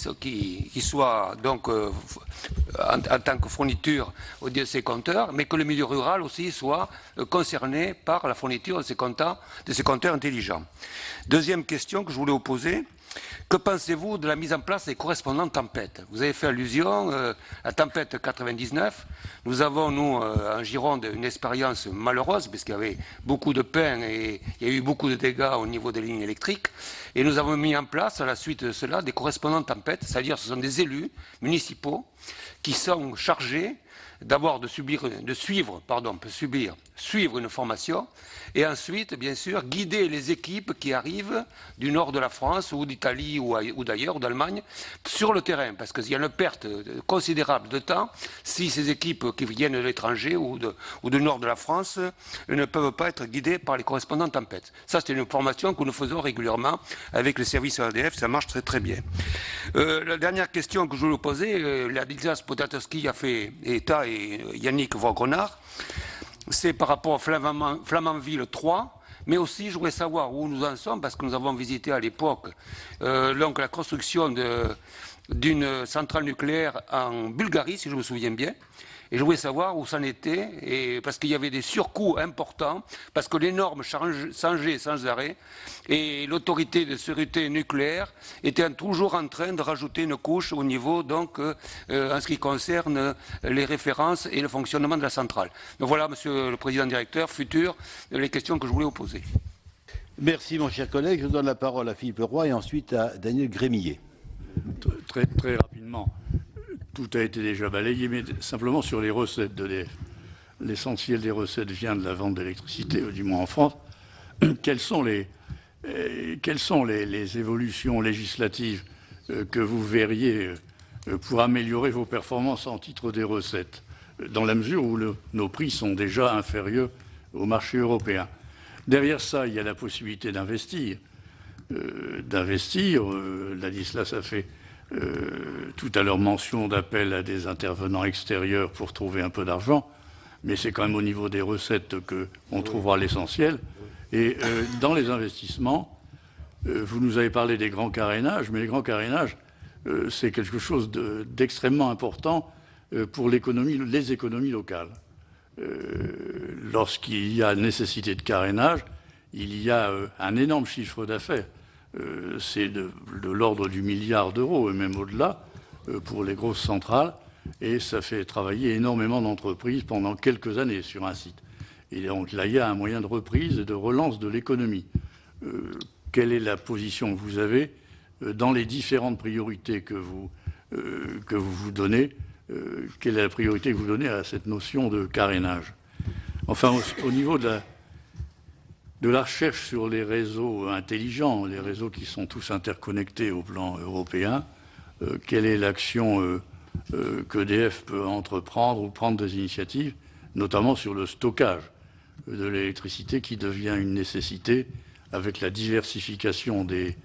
soit donc en tant que fourniture de ces compteurs, mais que le milieu rural aussi soit concerné par la fourniture de ces compteurs intelligents. Deuxième question que je voulais vous poser. Que pensez-vous de la mise en place des correspondants tempêtes? Vous avez fait allusion à tempête 99. Nous avons, nous, en Gironde, une expérience malheureuse, puisqu'il y avait beaucoup de peine et il y a eu beaucoup de dégâts au niveau des lignes électriques. Et nous avons mis en place, à la suite de cela, des correspondants tempêtes, c'est-à-dire ce sont des élus municipaux qui sont chargés d'abord de suivre une formation et ensuite, bien sûr, guider les équipes qui arrivent du nord de la France ou d'Italie ou d'ailleurs, ou d'Allemagne, sur le terrain, parce qu'il y a une perte considérable de temps si ces équipes qui viennent de l'étranger ou du nord de la France ne peuvent pas être guidées par les correspondants tempêtes. Ça, c'est une formation que nous faisons régulièrement avec les services RDF, ça marche très très bien. La dernière question que je voulais vous poser, l'Adilsas Potatowski a fait état et Yannick Vaugrenard, c'est par rapport à Flamanville 3, mais aussi je voudrais savoir où nous en sommes, parce que nous avons visité à l'époque donc la construction d'une centrale nucléaire en Bulgarie, si je me souviens bien. Et je voulais savoir où c'en était, et parce qu'il y avait des surcoûts importants, parce que les normes changeaient sans arrêt, et l'autorité de sécurité nucléaire était toujours en train de rajouter une couche au niveau, donc, en ce qui concerne les références et le fonctionnement de la centrale. Donc voilà, Monsieur le Président directeur, futur, les questions que je voulais vous poser. Merci, mon cher collègue. Je donne la parole à Philippe Leroy et ensuite à Daniel Grémillet. Très, très rapidement. Tout a été déjà balayé, mais simplement sur les recettes d'EDF. L'essentiel des recettes vient de la vente d'électricité, du moins en France. Quelles sont les évolutions législatives que vous verriez pour améliorer vos performances en titre des recettes, dans la mesure où nos prix sont déjà inférieurs au marché européen? Derrière ça, il y a la possibilité d'investir. Ladislas a fait tout à l'heure mention d'appel à des intervenants extérieurs pour trouver un peu d'argent, mais c'est quand même au niveau des recettes qu'on trouvera l'essentiel. Et dans les investissements, vous nous avez parlé des grands carénages, mais les grands carénages, c'est quelque chose d'extrêmement important pour les économies locales. Lorsqu'il y a nécessité de carénage, il y a un énorme chiffre d'affaires. C'est de l'ordre du milliard d'euros et même au-delà pour les grosses centrales, et ça fait travailler énormément d'entreprises pendant quelques années sur un site. Et donc là, il y a un moyen de reprise et de relance de l'économie. Quelle est la position que vous avez dans les différentes priorités que vous vous donnez? Quelle est la priorité que vous donnez à cette notion de carénage? Enfin, au niveau de la recherche sur les réseaux intelligents, les réseaux qui sont tous interconnectés au plan européen, quelle est l'action qu'EDF peut entreprendre ou prendre des initiatives, notamment sur le stockage de l'électricité qui devient une nécessité avec la diversification des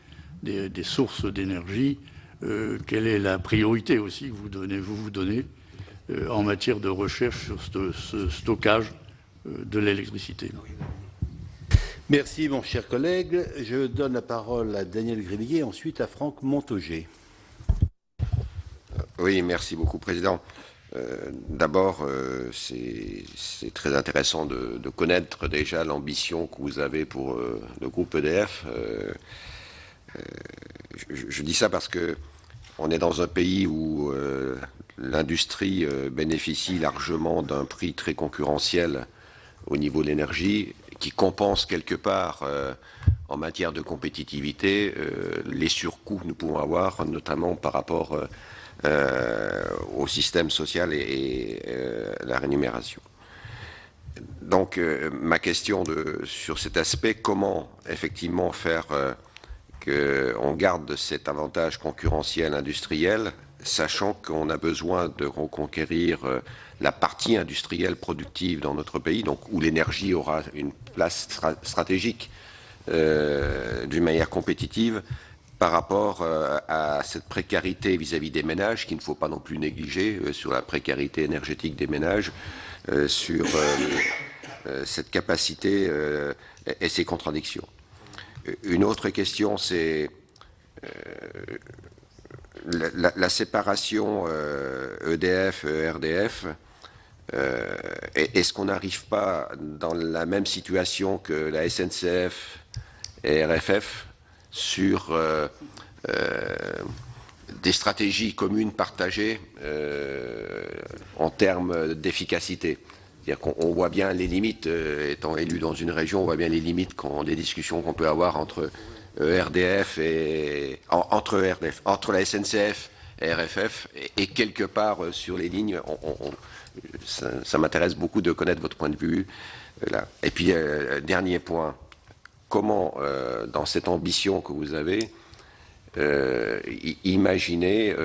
sources d'énergie. Quelle est la priorité aussi que vous vous donnez en matière de recherche sur ce stockage de l'électricité? Merci, mon cher collègue. Je donne la parole à Daniel Grillier, ensuite à Franck Montaugé. Oui, merci beaucoup, Président. D'abord, c'est très intéressant de connaître déjà l'ambition que vous avez pour le groupe EDF. Je dis ça parce que on est dans un pays où l'industrie bénéficie largement d'un prix très concurrentiel au niveau de l'énergie, qui compense quelque part en matière de compétitivité les surcoûts que nous pouvons avoir, notamment par rapport au système social et la rémunération. Donc ma question sur cet aspect, comment effectivement faire qu'on garde cet avantage concurrentiel industriel, sachant qu'on a besoin de reconquérir la partie industrielle productive dans notre pays, donc où l'énergie aura une place stratégique d'une manière compétitive par rapport à cette précarité vis-à-vis des ménages, qu'il ne faut pas non plus négliger, sur la précarité énergétique des ménages, sur cette capacité et ses contradictions. Une autre question, c'est la séparation EDF-RDF. Est-ce qu'on n'arrive pas dans la même situation que la SNCF et RFF sur des stratégies communes partagées en termes d'efficacité? C'est-à-dire qu'on voit bien les limites, étant élu dans une région, on voit bien les limites des discussions qu'on peut avoir entre RDF et entre la SNCF et RFF, et quelque part sur les lignes, ça m'intéresse beaucoup de connaître votre point de vue là. Et puis dernier point, comment dans cette ambition que vous avez, imaginez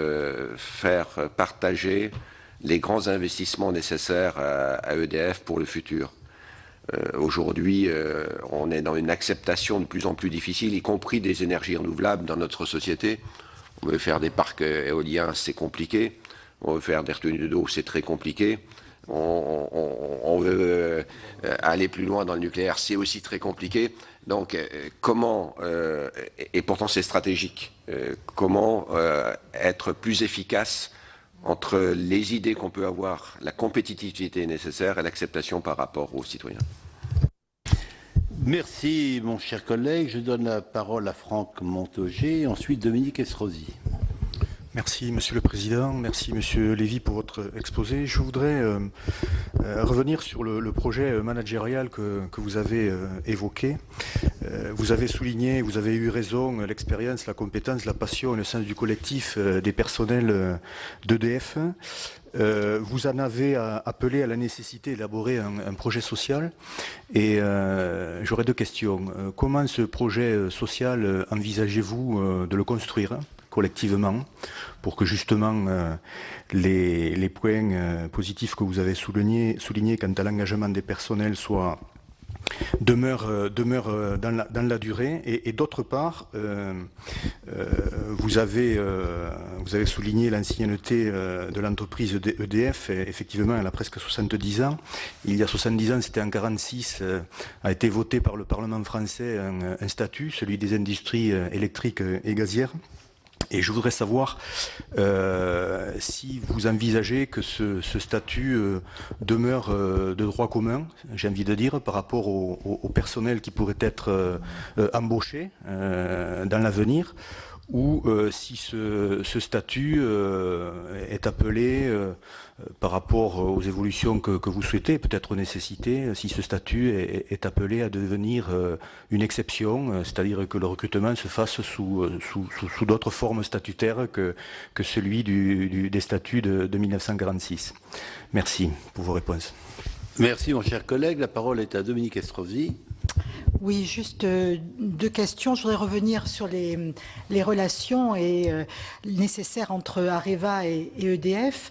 faire partager les grands investissements nécessaires à EDF pour le futur? Aujourd'hui, on est dans une acceptation de plus en plus difficile, y compris des énergies renouvelables dans notre société. On veut faire des parcs éoliens, c'est compliqué. On veut faire des retenues d'eau, c'est très compliqué. On veut aller plus loin dans le nucléaire, c'est aussi très compliqué. Donc, comment, et pourtant c'est stratégique, comment être plus efficace entre les idées qu'on peut avoir, la compétitivité nécessaire et l'acceptation par rapport aux citoyens? Merci, mon cher collègue. Je donne la parole à Franck Montaugé, ensuite Dominique Estrosi. Merci, Monsieur le Président. Merci, Monsieur Lévy, pour votre exposé. Je voudrais revenir sur le projet managérial que vous avez évoqué. Vous avez souligné, vous avez eu raison, l'expérience, la compétence, la passion et le sens du collectif des personnels d'EDF. Vous en avez appelé à la nécessité d'élaborer un projet social. Et j'aurais deux questions. Comment ce projet social envisagez-vous de le construire collectivement, pour que justement les points positifs que vous avez soulignés quant à l'engagement des personnels demeurent dans la durée. Et d'autre part, vous avez souligné l'ancienneté de l'entreprise EDF. Effectivement, elle a presque 70 ans. Il y a 70 ans, c'était en 1946, a été voté par le Parlement français un statut, celui des industries électriques et gazières. Et je voudrais savoir si vous envisagez que ce statut demeure de droit commun, j'ai envie de dire, par rapport au personnel qui pourrait être embauché dans l'avenir, ou si ce statut est appelé, par rapport aux évolutions que vous souhaitez, peut-être nécessité, si ce statut est appelé à devenir une exception, c'est-à-dire que le recrutement se fasse sous d'autres formes statutaires que celui des statuts de 1946. Merci pour vos réponses. Merci, mon cher collègue. La parole est à Dominique Estrosi. Oui, juste deux questions. Je voudrais revenir sur les relations nécessaires entre Areva et EDF.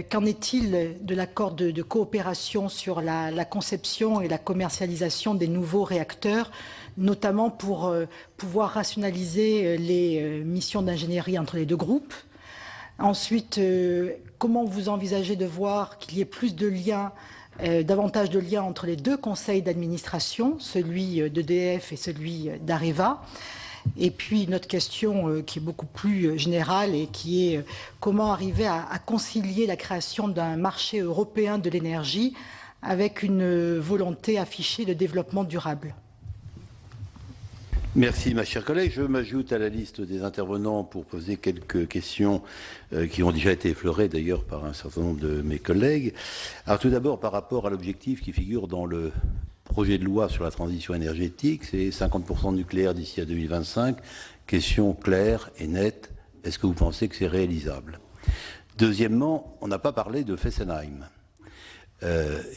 Qu'en est-il de l'accord de coopération sur la conception et la commercialisation des nouveaux réacteurs, notamment pour pouvoir rationaliser les missions d'ingénierie entre les deux groupes? Ensuite, comment vous envisagez de voir qu'il y ait plus de liens, davantage de liens entre les deux conseils d'administration, celui d'EDF et celui d'Areva? Et puis une autre question qui est beaucoup plus générale et qui est comment arriver à concilier la création d'un marché européen de l'énergie avec une volonté affichée de développement durable. Merci, ma chère collègue. Je m'ajoute à la liste des intervenants pour poser quelques questions qui ont déjà été effleurées d'ailleurs par un certain nombre de mes collègues. Alors tout d'abord, par rapport à l'objectif qui figure dans le projet de loi sur la transition énergétique, c'est 50% de nucléaire d'ici à 2025. Question claire et nette, est-ce que vous pensez que c'est réalisable? Deuxièmement, on n'a pas parlé de Fessenheim.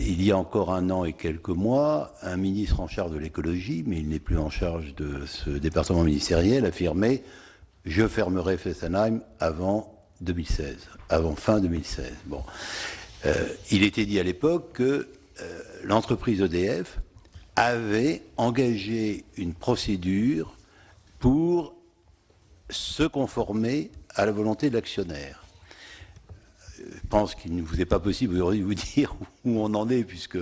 Il y a encore 1 an et quelques mois, un ministre en charge de l'écologie, mais il n'est plus en charge de ce département ministériel, affirmait « Je fermerai Fessenheim avant 2016, avant fin 2016 ». Bon. Il était dit à l'époque que l'entreprise EDF avait engagé une procédure pour se conformer à la volonté de l'actionnaire. Je pense qu'il ne vous est pas possible aujourd'hui de vous dire où on en est, puisque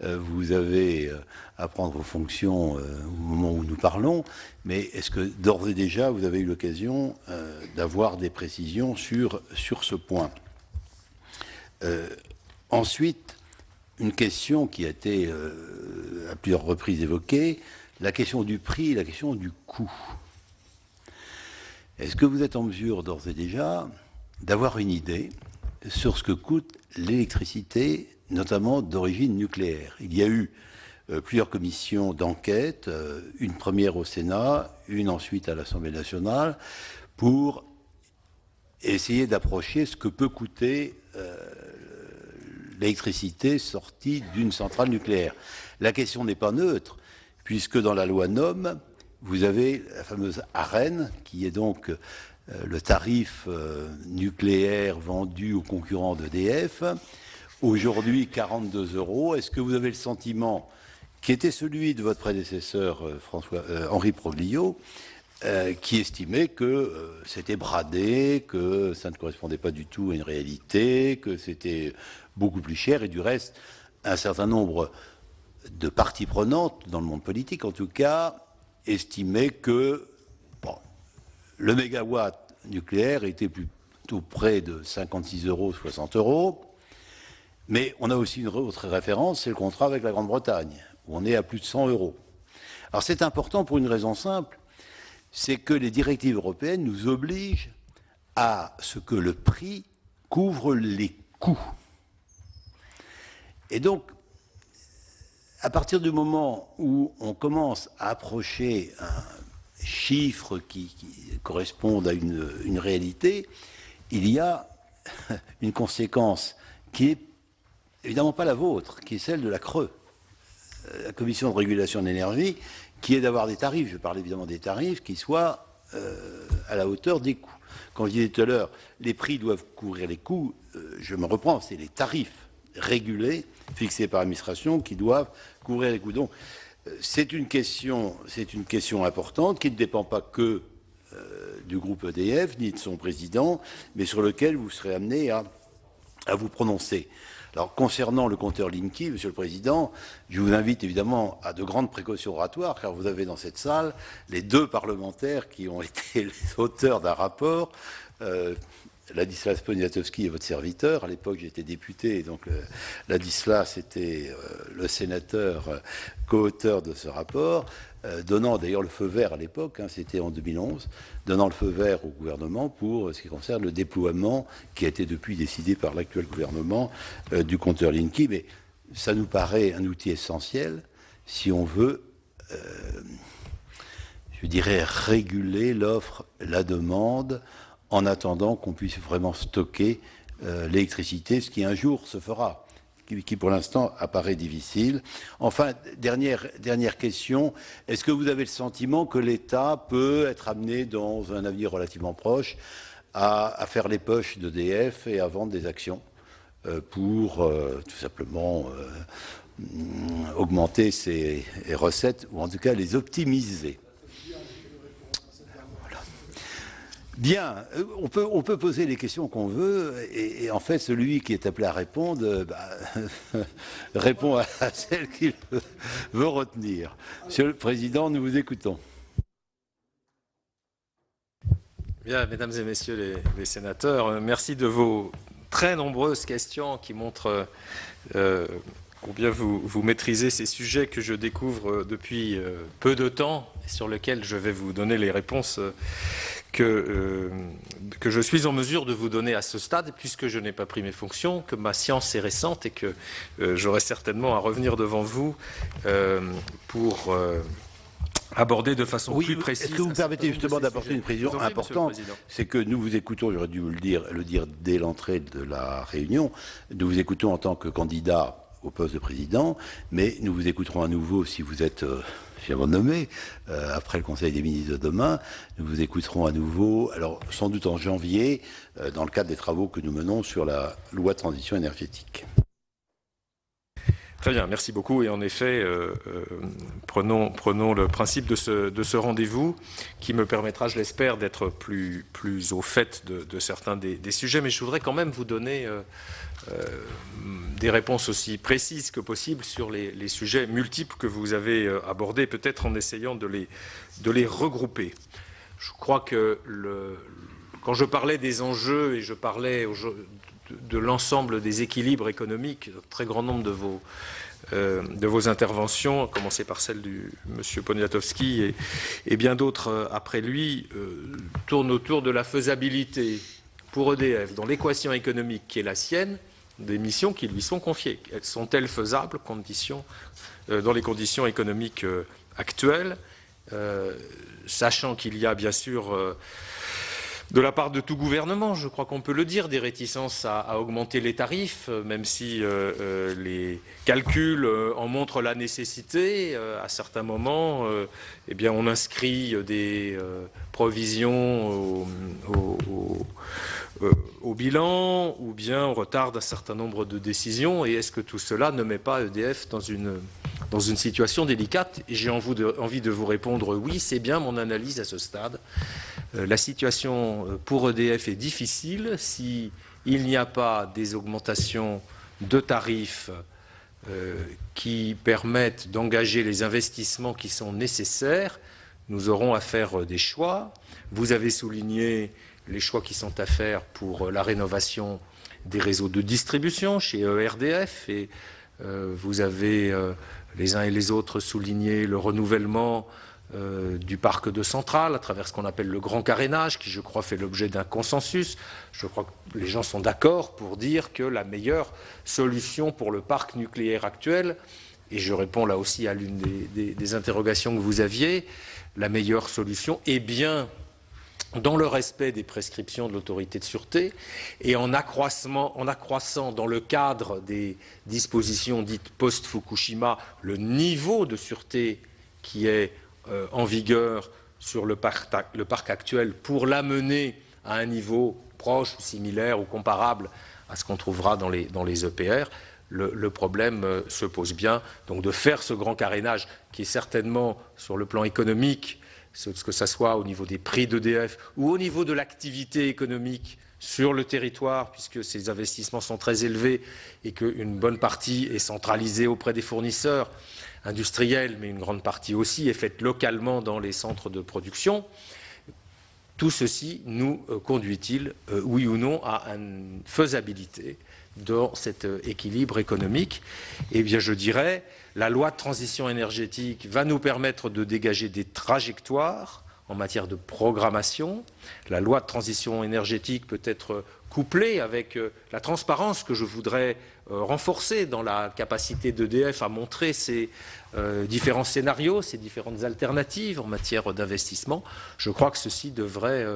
vous avez à prendre vos fonctions au moment où nous parlons, mais est-ce que d'ores et déjà vous avez eu l'occasion d'avoir des précisions sur ce point? Ensuite, une question qui a été à plusieurs reprises évoquée, la question du prix et la question du coût. Est-ce que vous êtes en mesure d'ores et déjà d'avoir une idée sur ce que coûte l'électricité, notamment d'origine nucléaire? Il y a eu plusieurs commissions d'enquête, une première au Sénat, une ensuite à l'Assemblée nationale, pour essayer d'approcher ce que peut coûter l'électricité sortie d'une centrale nucléaire. La question n'est pas neutre, puisque dans la loi NOM, vous avez la fameuse ARENH, qui est donc le tarif nucléaire vendu aux concurrents d'EDF, aujourd'hui 42 €. Est-ce que vous avez le sentiment, qui était celui de votre prédécesseur Henri Proglio, qui estimait que c'était bradé, que ça ne correspondait pas du tout à une réalité, que c'était beaucoup plus cher, et du reste, un certain nombre de parties prenantes, dans le monde politique en tout cas, estimaient que le mégawatt nucléaire était plutôt près de 56 €, 60 €, mais on a aussi une autre référence, c'est le contrat avec la Grande-Bretagne, où on est à plus de 100 €. Alors c'est important pour une raison simple, c'est que les directives européennes nous obligent à ce que le prix couvre les coûts. Et donc, à partir du moment où on commence à approcher un chiffre qui correspondent à une réalité, il y a une conséquence qui est évidemment pas la vôtre, qui est celle de la CRE, la Commission de régulation de l'énergie, qui est d'avoir des tarifs, je parle évidemment des tarifs, qui soient à la hauteur des coûts. Quand je disais tout à l'heure, les prix doivent couvrir les coûts, je me reprends, c'est les tarifs régulés, fixés par l'administration, qui doivent couvrir les coûts. Donc, c'est une question importante qui ne dépend pas que du groupe EDF, ni de son président, mais sur lequel vous serez amené à vous prononcer. Alors, concernant le compteur Linky, Monsieur le Président, je vous invite évidemment à de grandes précautions oratoires, car vous avez dans cette salle les 2 parlementaires qui ont été les auteurs d'un rapport, Ladislas Poniatowski est votre serviteur. À l'époque, j'étais député, et donc Ladislas était le sénateur co-auteur de ce rapport, donnant d'ailleurs le feu vert à l'époque, c'était en 2011, donnant le feu vert au gouvernement pour ce qui concerne le déploiement qui a été depuis décidé par l'actuel gouvernement du compteur Linky. Mais ça nous paraît un outil essentiel si on veut, je dirais, réguler l'offre, la demande, en attendant qu'on puisse vraiment stocker l'électricité, ce qui un jour se fera, qui pour l'instant apparaît difficile. Enfin, dernière question, est-ce que vous avez le sentiment que l'État peut être amené dans un avenir relativement proche à faire les poches d'EDF et à vendre des actions pour tout simplement augmenter ses recettes, ou en tout cas les optimiser? Bien, on peut poser les questions qu'on veut, et en fait, celui qui est appelé à répondre répond à celle qu'il veut retenir. Monsieur le Président, nous vous écoutons. Bien, mesdames et messieurs les sénateurs, merci de vos très nombreuses questions qui montrent combien vous maîtrisez ces sujets que je découvre depuis peu de temps et sur lesquels je vais vous donner les réponses que je suis en mesure de vous donner à ce stade, puisque je n'ai pas pris mes fonctions, que ma science est récente et que j'aurai certainement à revenir devant vous pour aborder de façon plus précise. Est-ce que vous me permettez justement d'apporter une précision importante? C'est que nous vous écoutons, j'aurais dû le dire dès l'entrée de la réunion, nous vous écoutons en tant que candidat au poste de président, mais nous vous écouterons à nouveau si vous êtes finalement nommé, après le Conseil des ministres de demain, nous vous écouterons à nouveau, alors sans doute en janvier, dans le cadre des travaux que nous menons sur la loi de transition énergétique. Très bien, merci beaucoup. Et en effet, prenons le principe de ce rendez-vous qui me permettra, je l'espère, d'être plus au fait de certains des sujets. Mais je voudrais quand même vous donner des réponses aussi précises que possible sur les sujets multiples que vous avez abordés, peut-être en essayant de les regrouper. Je crois que quand je parlais des enjeux et je parlais de l'ensemble des équilibres économiques, un très grand nombre de vos interventions, à commencer par celle du monsieur Poniatowski et bien d'autres après lui, tournent autour de la faisabilité pour EDF, dans l'équation économique qui est la sienne, des missions qui lui sont confiées. Sont-elles faisables dans les conditions économiques actuelles, sachant qu'il y a bien sûr de la part de tout gouvernement, je crois qu'on peut le dire, des réticences à augmenter les tarifs, même si les calculs en montrent la nécessité. À certains moments, eh bien, on inscrit des provisions au bilan, ou bien on retarde un certain nombre de décisions. Et est-ce que tout cela ne met pas EDF dans une situation délicate? Et j'ai envie de vous répondre oui, c'est bien mon analyse à ce stade. La situation pour EDF est difficile s'il n'y a pas des augmentations de tarifs qui permettent d'engager les investissements qui sont nécessaires. Nous aurons à faire des choix. Vous avez souligné les choix qui sont à faire pour la rénovation des réseaux de distribution chez ERDF et vous avez les uns et les autres souligné le renouvellement du parc de centrales à travers ce qu'on appelle le grand carénage qui, je crois, fait l'objet d'un consensus. Je crois que les gens sont d'accord pour dire que la meilleure solution pour le parc nucléaire actuel, et je réponds là aussi à l'une des interrogations que vous aviez, la meilleure solution est bien dans le respect des prescriptions de l'autorité de sûreté et en accroissant dans le cadre des dispositions dites post-Fukushima le niveau de sûreté qui est en vigueur sur le parc actuel pour l'amener à un niveau proche, similaire ou comparable à ce qu'on trouvera dans les EPR. Le problème se pose bien, donc de faire ce grand carénage qui est certainement sur le plan économique, que ce soit au niveau des prix d'EDF ou au niveau de l'activité économique sur le territoire, puisque ces investissements sont très élevés et qu'une bonne partie est centralisée auprès des fournisseurs industriels, mais une grande partie aussi est faite localement dans les centres de production. Tout ceci nous conduit-il, oui ou non, à une faisabilité dans cet équilibre économique? Eh bien, je dirais, la loi de transition énergétique va nous permettre de dégager des trajectoires en matière de programmation. La loi de transition énergétique peut être couplée avec la transparence que je voudrais renforcer dans la capacité d'EDF à montrer ses différents scénarios, ses différentes alternatives en matière d'investissement. Je crois que ceci devrait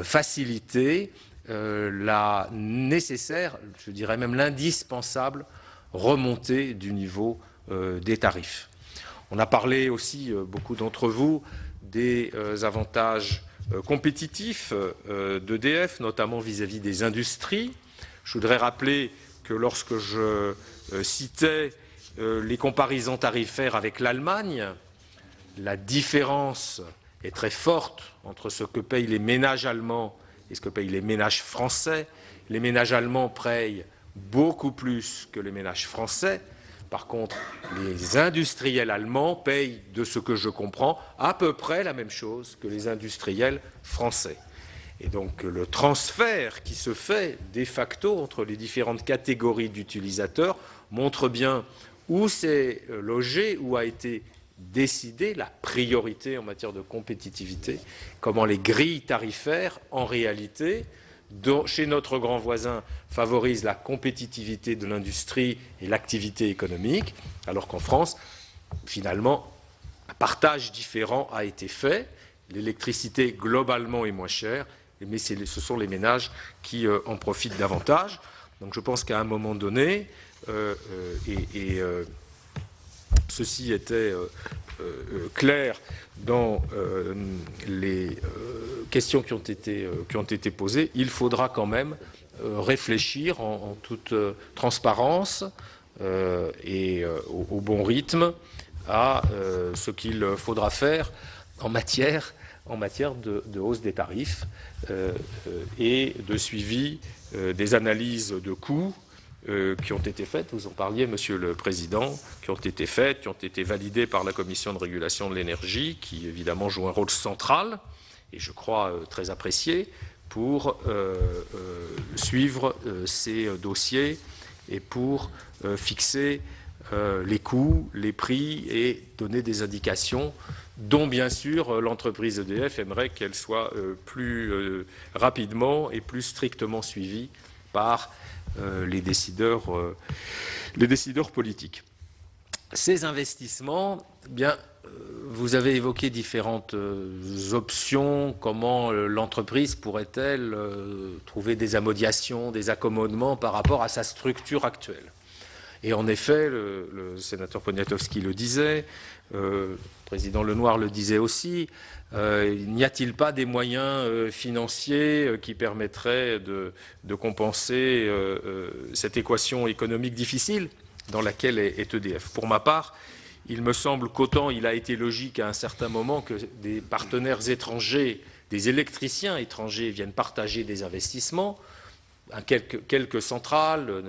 faciliter la nécessaire, je dirais même l'indispensable remontée du niveau des tarifs. On a parlé aussi, beaucoup d'entre vous, des avantages compétitifs d'EDF, notamment vis-à-vis des industries. Je voudrais rappeler que lorsque je citais les comparaisons tarifaires avec l'Allemagne, la différence est très forte entre ce que payent les ménages allemands et ce que payent les ménages français. Les ménages allemands payent beaucoup plus que les ménages français. Par contre, les industriels allemands payent, de ce que je comprends, à peu près la même chose que les industriels français. Et donc le transfert qui se fait de facto entre les différentes catégories d'utilisateurs montre bien où s'est logé, où a été décidée la priorité en matière de compétitivité, comment les grilles tarifaires, en réalité, chez notre grand voisin, favorisent la compétitivité de l'industrie et l'activité économique, alors qu'en France, finalement, un partage différent a été fait. L'électricité, globalement, est moins chère, mais ce sont les ménages qui en profitent davantage. Donc je pense qu'à un moment donné, ceci était clair dans les questions qui ont été posées, il faudra quand même réfléchir en toute transparence et au bon rythme à ce qu'il faudra faire en matière de hausse des tarifs et de suivi des analyses de coûts qui ont été faites, vous en parliez, Monsieur le Président, qui ont été validées par la Commission de régulation de l'énergie, qui évidemment joue un rôle central, et je crois très apprécié, pour suivre ces dossiers et pour fixer les coûts, les prix et donner des indications dont, bien sûr, l'entreprise EDF aimerait qu'elles soient plus rapidement et plus strictement suivies par les décideurs politiques. Ces investissements, bien, vous avez évoqué différentes options, comment l'entreprise pourrait-elle trouver des amodiations, des accommodements par rapport à sa structure actuelle. Et en effet, le sénateur Poniatowski le disait, le président Lenoir le disait aussi, n'y a-t-il pas des moyens financiers qui permettraient de compenser cette équation économique difficile dans laquelle est EDF? Pour ma part, il me semble qu'autant il a été logique à un certain moment que des partenaires étrangers, des électriciens étrangers viennent partager des investissements, quelques centrales,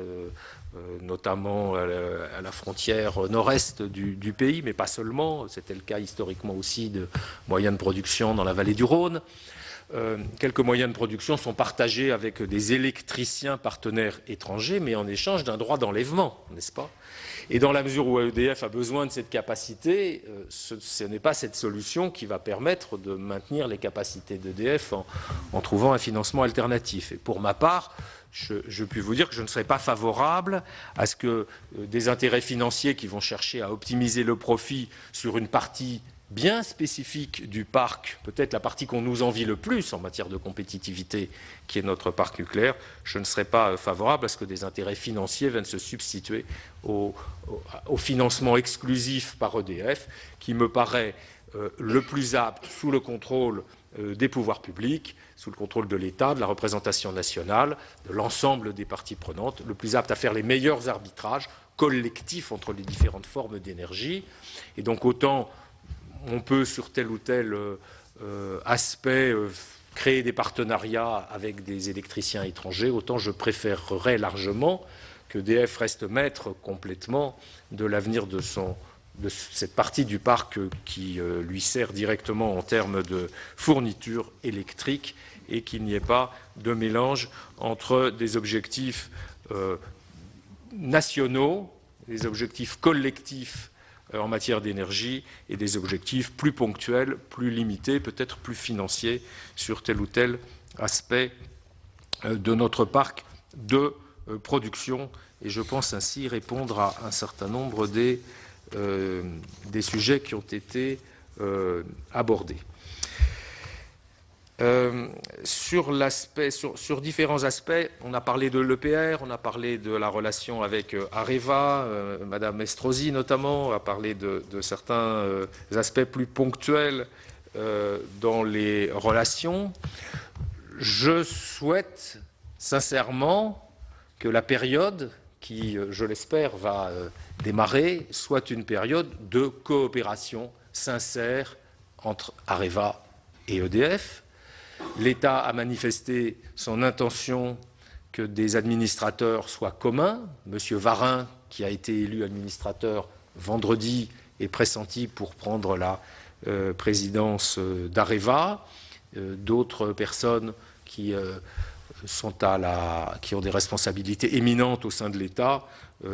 notamment à la frontière nord-est du pays, mais pas seulement. C'était le cas historiquement aussi de moyens de production dans la vallée du Rhône. Quelques moyens de production sont partagés avec des électriciens partenaires étrangers, mais en échange d'un droit d'enlèvement, n'est-ce pas? Et dans la mesure où EDF a besoin de cette capacité, ce n'est pas cette solution qui va permettre de maintenir les capacités d'EDF en trouvant un financement alternatif. Et pour ma part, je puis vous dire que je ne serai pas favorable à ce que des intérêts financiers qui vont chercher à optimiser le profit sur une partie bien spécifique du parc, peut-être la partie qu'on nous envie le plus en matière de compétitivité, qui est notre parc nucléaire, je ne serai pas favorable à ce que des intérêts financiers viennent se substituer au financement exclusif par EDF, qui me paraît le plus apte, sous le contrôle des pouvoirs publics, sous le contrôle de l'État, de la représentation nationale, de l'ensemble des parties prenantes, le plus apte à faire les meilleurs arbitrages collectifs entre les différentes formes d'énergie. Et donc autant on peut sur tel ou tel aspect créer des partenariats avec des électriciens étrangers, autant je préférerais largement que EDF reste maître complètement de l'avenir de cette partie du parc qui lui sert directement en termes de fourniture électrique et qu'il n'y ait pas de mélange entre des objectifs nationaux, des objectifs collectifs en matière d'énergie et des objectifs plus ponctuels, plus limités, peut-être plus financiers sur tel ou tel aspect de notre parc de production. Et je pense ainsi répondre à un certain nombre des sujets qui ont été abordés. Sur différents aspects, on a parlé de l'EPR, on a parlé de la relation avec Areva, Madame Estrosi notamment, a parlé de certains aspects plus ponctuels dans les relations. Je souhaite sincèrement que la période qui, je l'espère, va démarrer soit une période de coopération sincère entre Areva et EDF. L'État a manifesté son intention que des administrateurs soient communs. Monsieur Varin, qui a été élu administrateur vendredi, est pressenti pour prendre la présidence d'Areva. D'autres personnes qui ont des responsabilités éminentes au sein de l'État,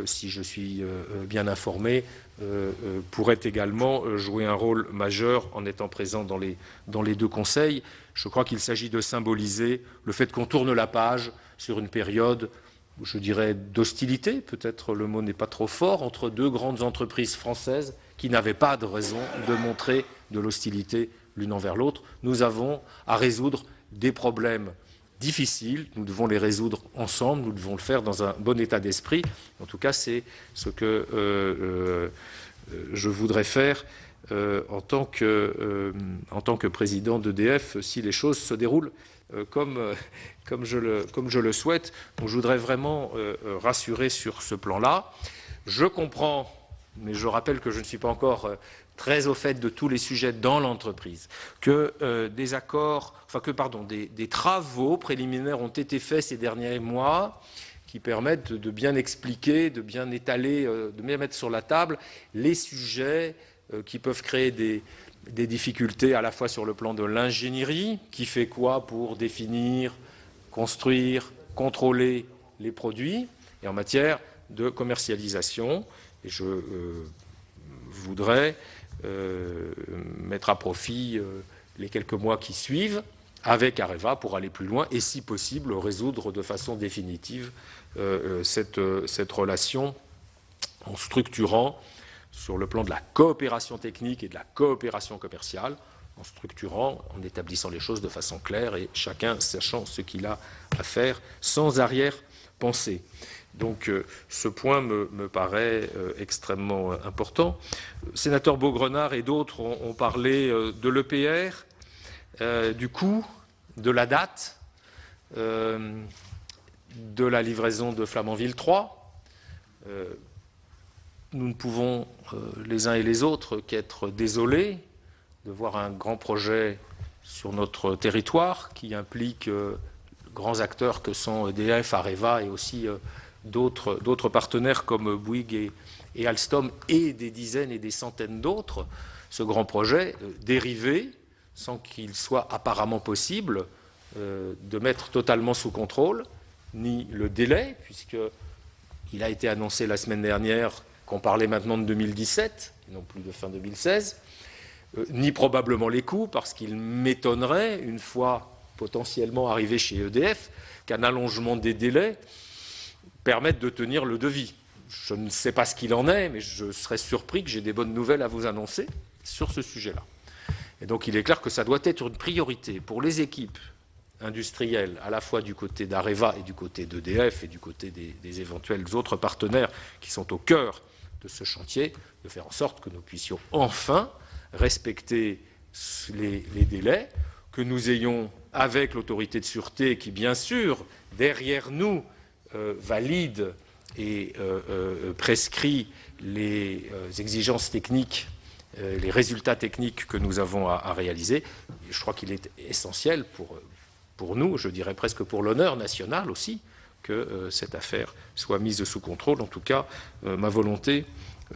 si je suis bien informé, pourraient également jouer un rôle majeur en étant présents dans les deux conseils. Je crois qu'il s'agit de symboliser le fait qu'on tourne la page sur une période, je dirais, d'hostilité, peut-être le mot n'est pas trop fort, entre deux grandes entreprises françaises qui n'avaient pas de raison de montrer de l'hostilité l'une envers l'autre. Nous avons à résoudre des problèmes difficiles, nous devons les résoudre ensemble, nous devons le faire dans un bon état d'esprit. En tout cas, c'est ce que je voudrais faire en tant que président d'EDF, si les choses se déroulent comme je le souhaite. Donc, je voudrais vraiment rassurer sur ce plan-là. Je comprends, mais je rappelle que je ne suis pas encore très au fait de tous les sujets dans l'entreprise, que des travaux préliminaires ont été faits ces derniers mois qui permettent de bien expliquer, de bien étaler, de bien mettre sur la table les sujets qui peuvent créer des difficultés à la fois sur le plan de l'ingénierie, qui fait quoi pour définir, construire, contrôler les produits, et en matière de commercialisation. Et je voudrais mettre à profit les quelques mois qui suivent avec Areva pour aller plus loin et, si possible, résoudre de façon définitive cette relation en structurant sur le plan de la coopération technique et de la coopération commerciale, en structurant, en établissant les choses de façon claire et chacun sachant ce qu'il a à faire sans arrière-pensée. Donc ce point me paraît extrêmement important. Le sénateur Beaugrenard et d'autres ont parlé de l'EPR, du coût, de la date, de la livraison de Flamanville 3. Nous ne pouvons les uns et les autres qu'être désolés de voir un grand projet sur notre territoire qui implique grands acteurs que sont EDF, Areva et aussi d'autres partenaires comme Bouygues et Alstom et des dizaines et des centaines d'autres, ce grand projet dérivé, sans qu'il soit apparemment possible de mettre totalement sous contrôle, ni le délai, puisqu'il a été annoncé la semaine dernière qu'on parlait maintenant de 2017, et non plus de fin 2016, ni probablement les coûts, parce qu'il m'étonnerait, une fois potentiellement arrivé chez EDF, qu'un allongement des délais permettre de tenir le devis. Je ne sais pas ce qu'il en est, mais je serais surpris que j'ai des bonnes nouvelles à vous annoncer sur ce sujet-là. Et donc il est clair que ça doit être une priorité pour les équipes industrielles, à la fois du côté d'Areva et du côté d'EDF et du côté des éventuels autres partenaires qui sont au cœur de ce chantier, de faire en sorte que nous puissions enfin respecter les délais, que nous ayons avec l'autorité de sûreté qui, bien sûr, derrière nous, valide et prescrit les exigences techniques, les résultats techniques que nous avons à réaliser. Et je crois qu'il est essentiel pour nous, je dirais presque pour l'honneur national aussi, que cette affaire soit mise sous contrôle. En tout cas, ma volonté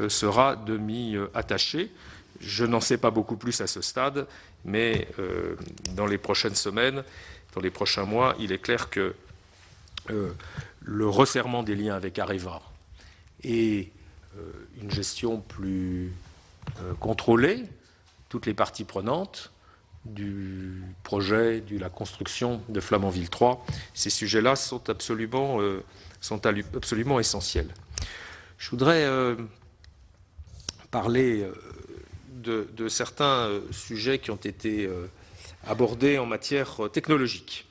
sera de m'y attacher. Je n'en sais pas beaucoup plus à ce stade, mais dans les prochaines semaines, dans les prochains mois, il est clair que le resserrement des liens avec Areva et une gestion plus contrôlée, toutes les parties prenantes du projet, de la construction de Flamanville 3, ces sujets-là sont absolument essentiels. Je voudrais parler de certains sujets qui ont été abordées en matière technologique,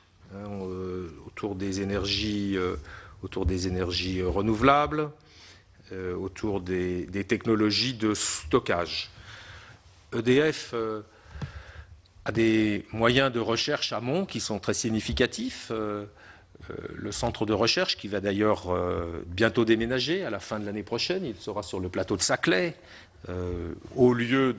autour des énergies renouvelables, autour des technologies de stockage. EDF a des moyens de recherche amont qui sont très significatifs. Le centre de recherche, qui va d'ailleurs bientôt déménager à la fin de l'année prochaine, il sera sur le plateau de Saclay, au lieu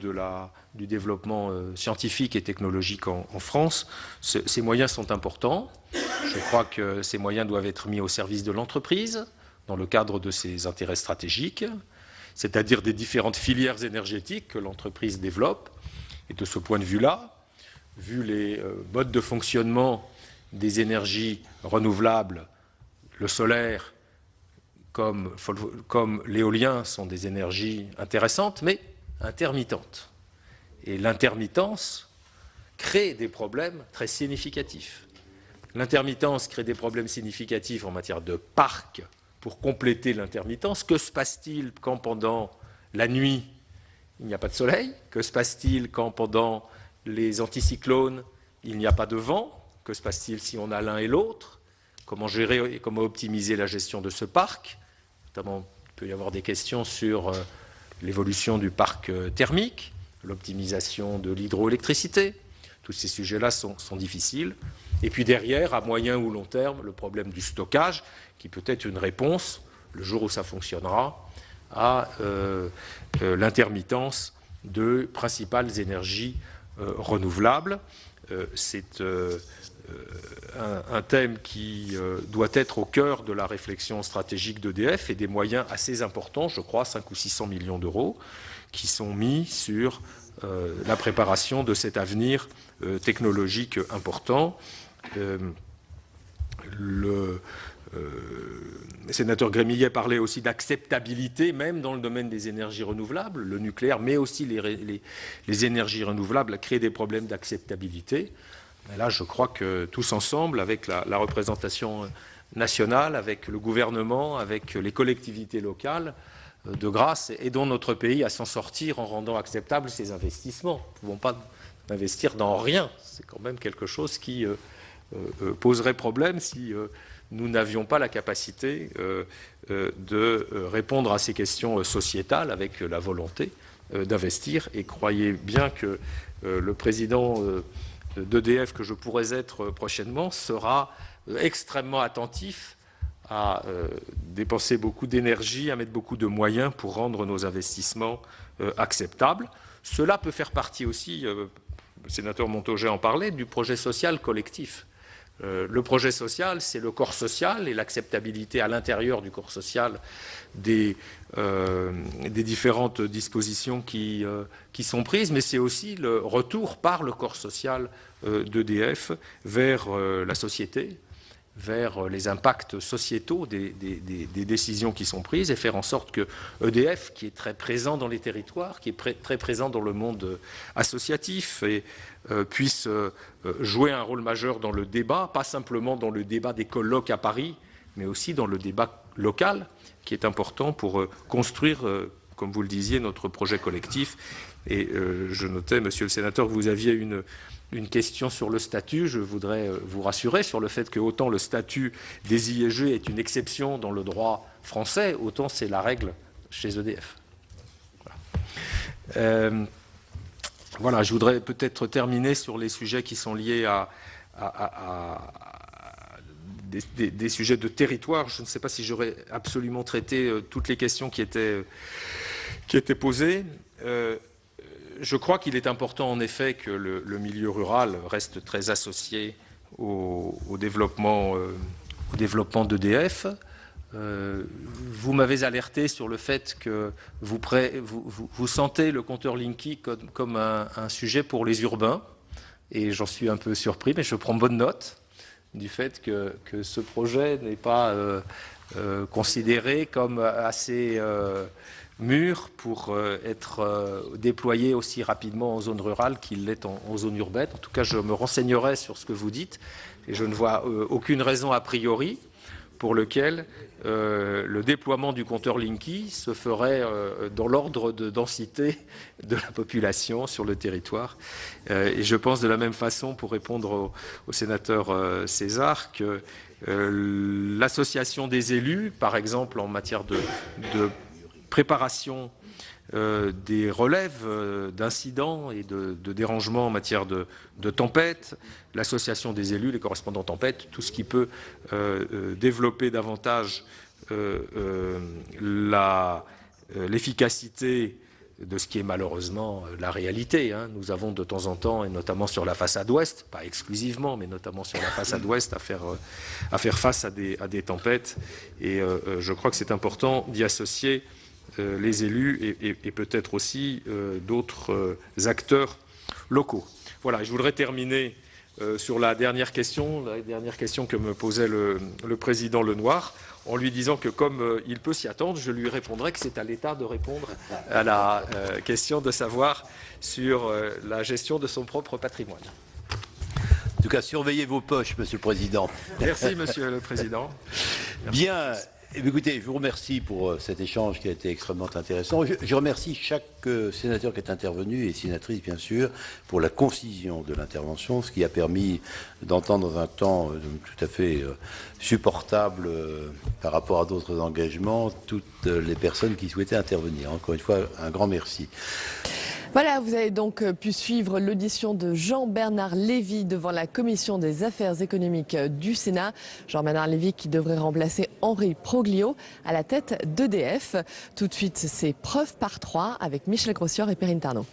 du développement scientifique et technologique en France. Ces moyens sont importants. Je crois que ces moyens doivent être mis au service de l'entreprise dans le cadre de ses intérêts stratégiques, c'est-à-dire des différentes filières énergétiques que l'entreprise développe. Et de ce point de vue-là, vu les modes de fonctionnement des énergies renouvelables, le solaire comme l'éolien sont des énergies intéressantes, mais intermittentes. Et l'intermittence crée des problèmes très significatifs. L'intermittence crée des problèmes significatifs en matière de parc pour compléter l'intermittence. Que se passe-t-il quand pendant la nuit, il n'y a pas de soleil? Que se passe-t-il quand pendant les anticyclones, il n'y a pas de vent? Que se passe-t-il si on a l'un et l'autre? Comment gérer et comment optimiser la gestion de ce parc? Notamment, il peut y avoir des questions sur l'évolution du parc thermique, l'optimisation de l'hydroélectricité. Tous ces sujets-là sont difficiles. Et puis derrière, à moyen ou long terme, le problème du stockage, qui peut être une réponse, le jour où ça fonctionnera, à l'intermittence de principales énergies renouvelables. C'est un thème qui doit être au cœur de la réflexion stratégique d'EDF et des moyens assez importants, je crois, 500 ou 600 millions d'euros, qui sont mis sur la préparation de cet avenir technologique important. Le sénateur Grémillet parlait aussi d'acceptabilité, même dans le domaine des énergies renouvelables, le nucléaire, mais aussi les énergies renouvelables, créent des problèmes d'acceptabilité. Et là, je crois que tous ensemble, avec la représentation nationale, avec le gouvernement, avec les collectivités locales, de grâce, aidons notre pays à s'en sortir en rendant acceptables ces investissements. Nous ne pouvons pas investir dans rien. C'est quand même quelque chose qui poserait problème si nous n'avions pas la capacité de répondre à ces questions sociétales avec la volonté d'investir. Et croyez bien que le président d'EDF, que je pourrais être prochainement, sera extrêmement attentif à dépenser beaucoup d'énergie, à mettre beaucoup de moyens pour rendre nos investissements acceptables. Cela peut faire partie aussi, le sénateur Montaugé en parlait, du projet social collectif. Le projet social, c'est le corps social et l'acceptabilité à l'intérieur du corps social des différentes dispositions qui sont prises, mais c'est aussi le retour par le corps social d'EDF vers la société, vers les impacts sociétaux des décisions qui sont prises et faire en sorte que EDF, qui est très présent dans les territoires, qui est très présent dans le monde associatif, puisse jouer un rôle majeur dans le débat, pas simplement dans le débat des colloques à Paris, mais aussi dans le débat local, qui est important pour construire, comme vous le disiez, notre projet collectif. Et je notais, monsieur le sénateur, que vous aviez une question sur le statut. Je voudrais vous rassurer sur le fait que autant le statut des IEG est une exception dans le droit français, autant c'est la règle chez EDF. Voilà, je voudrais peut-être terminer sur les sujets qui sont liés à des sujets de territoire. Je ne sais pas si j'aurais absolument traité toutes les questions qui étaient posées. Je crois qu'il est important en effet que le milieu rural reste très associé au développement d'EDF. Vous m'avez alerté sur le fait que vous sentez le compteur Linky comme un sujet pour les urbains, et j'en suis un peu surpris, mais je prends bonne note du fait que ce projet n'est pas considéré comme assez mûr pour être déployé aussi rapidement en zone rurale qu'il l'est en zone urbaine. En tout cas, je me renseignerai sur ce que vous dites, et je ne vois aucune raison a priori pour lequel le déploiement du compteur Linky se ferait dans l'ordre de densité de la population sur le territoire. Et je pense de la même façon, pour répondre au sénateur César, que l'association des élus, par exemple en matière de préparation des relèves d'incidents et de dérangements en matière de tempêtes, l'association des élus, les correspondants tempêtes, tout ce qui peut développer davantage l'efficacité de ce qui est malheureusement la réalité. Nous avons de temps en temps, et notamment sur la façade ouest, pas exclusivement, mais notamment sur la façade ouest, à faire face à des tempêtes. Et je crois que c'est important d'y associer les élus et peut-être aussi d'autres acteurs locaux. Voilà, je voudrais terminer sur la dernière question que me posait le président Lenoir, en lui disant que comme il peut s'y attendre, je lui répondrai que c'est à l'État de répondre à la question de savoir sur la gestion de son propre patrimoine. En tout cas, surveillez vos poches, Monsieur le Président. Merci, Monsieur le Président. Merci. Bien. Écoutez, je vous remercie pour cet échange qui a été extrêmement intéressant. Je remercie chaque sénateur qui est intervenu et sénatrice, bien sûr, pour la concision de l'intervention, ce qui a permis d'entendre dans un temps tout à fait supportable par rapport à d'autres engagements toutes les personnes qui souhaitaient intervenir. Encore une fois, un grand merci. Voilà, vous avez donc pu suivre l'audition de Jean-Bernard Lévy devant la Commission des affaires économiques du Sénat. Jean-Bernard Lévy qui devrait remplacer Henri Proglio à la tête d'EDF. Tout de suite, c'est preuve par 3 avec Michel Grossior et Perrine Tarnot.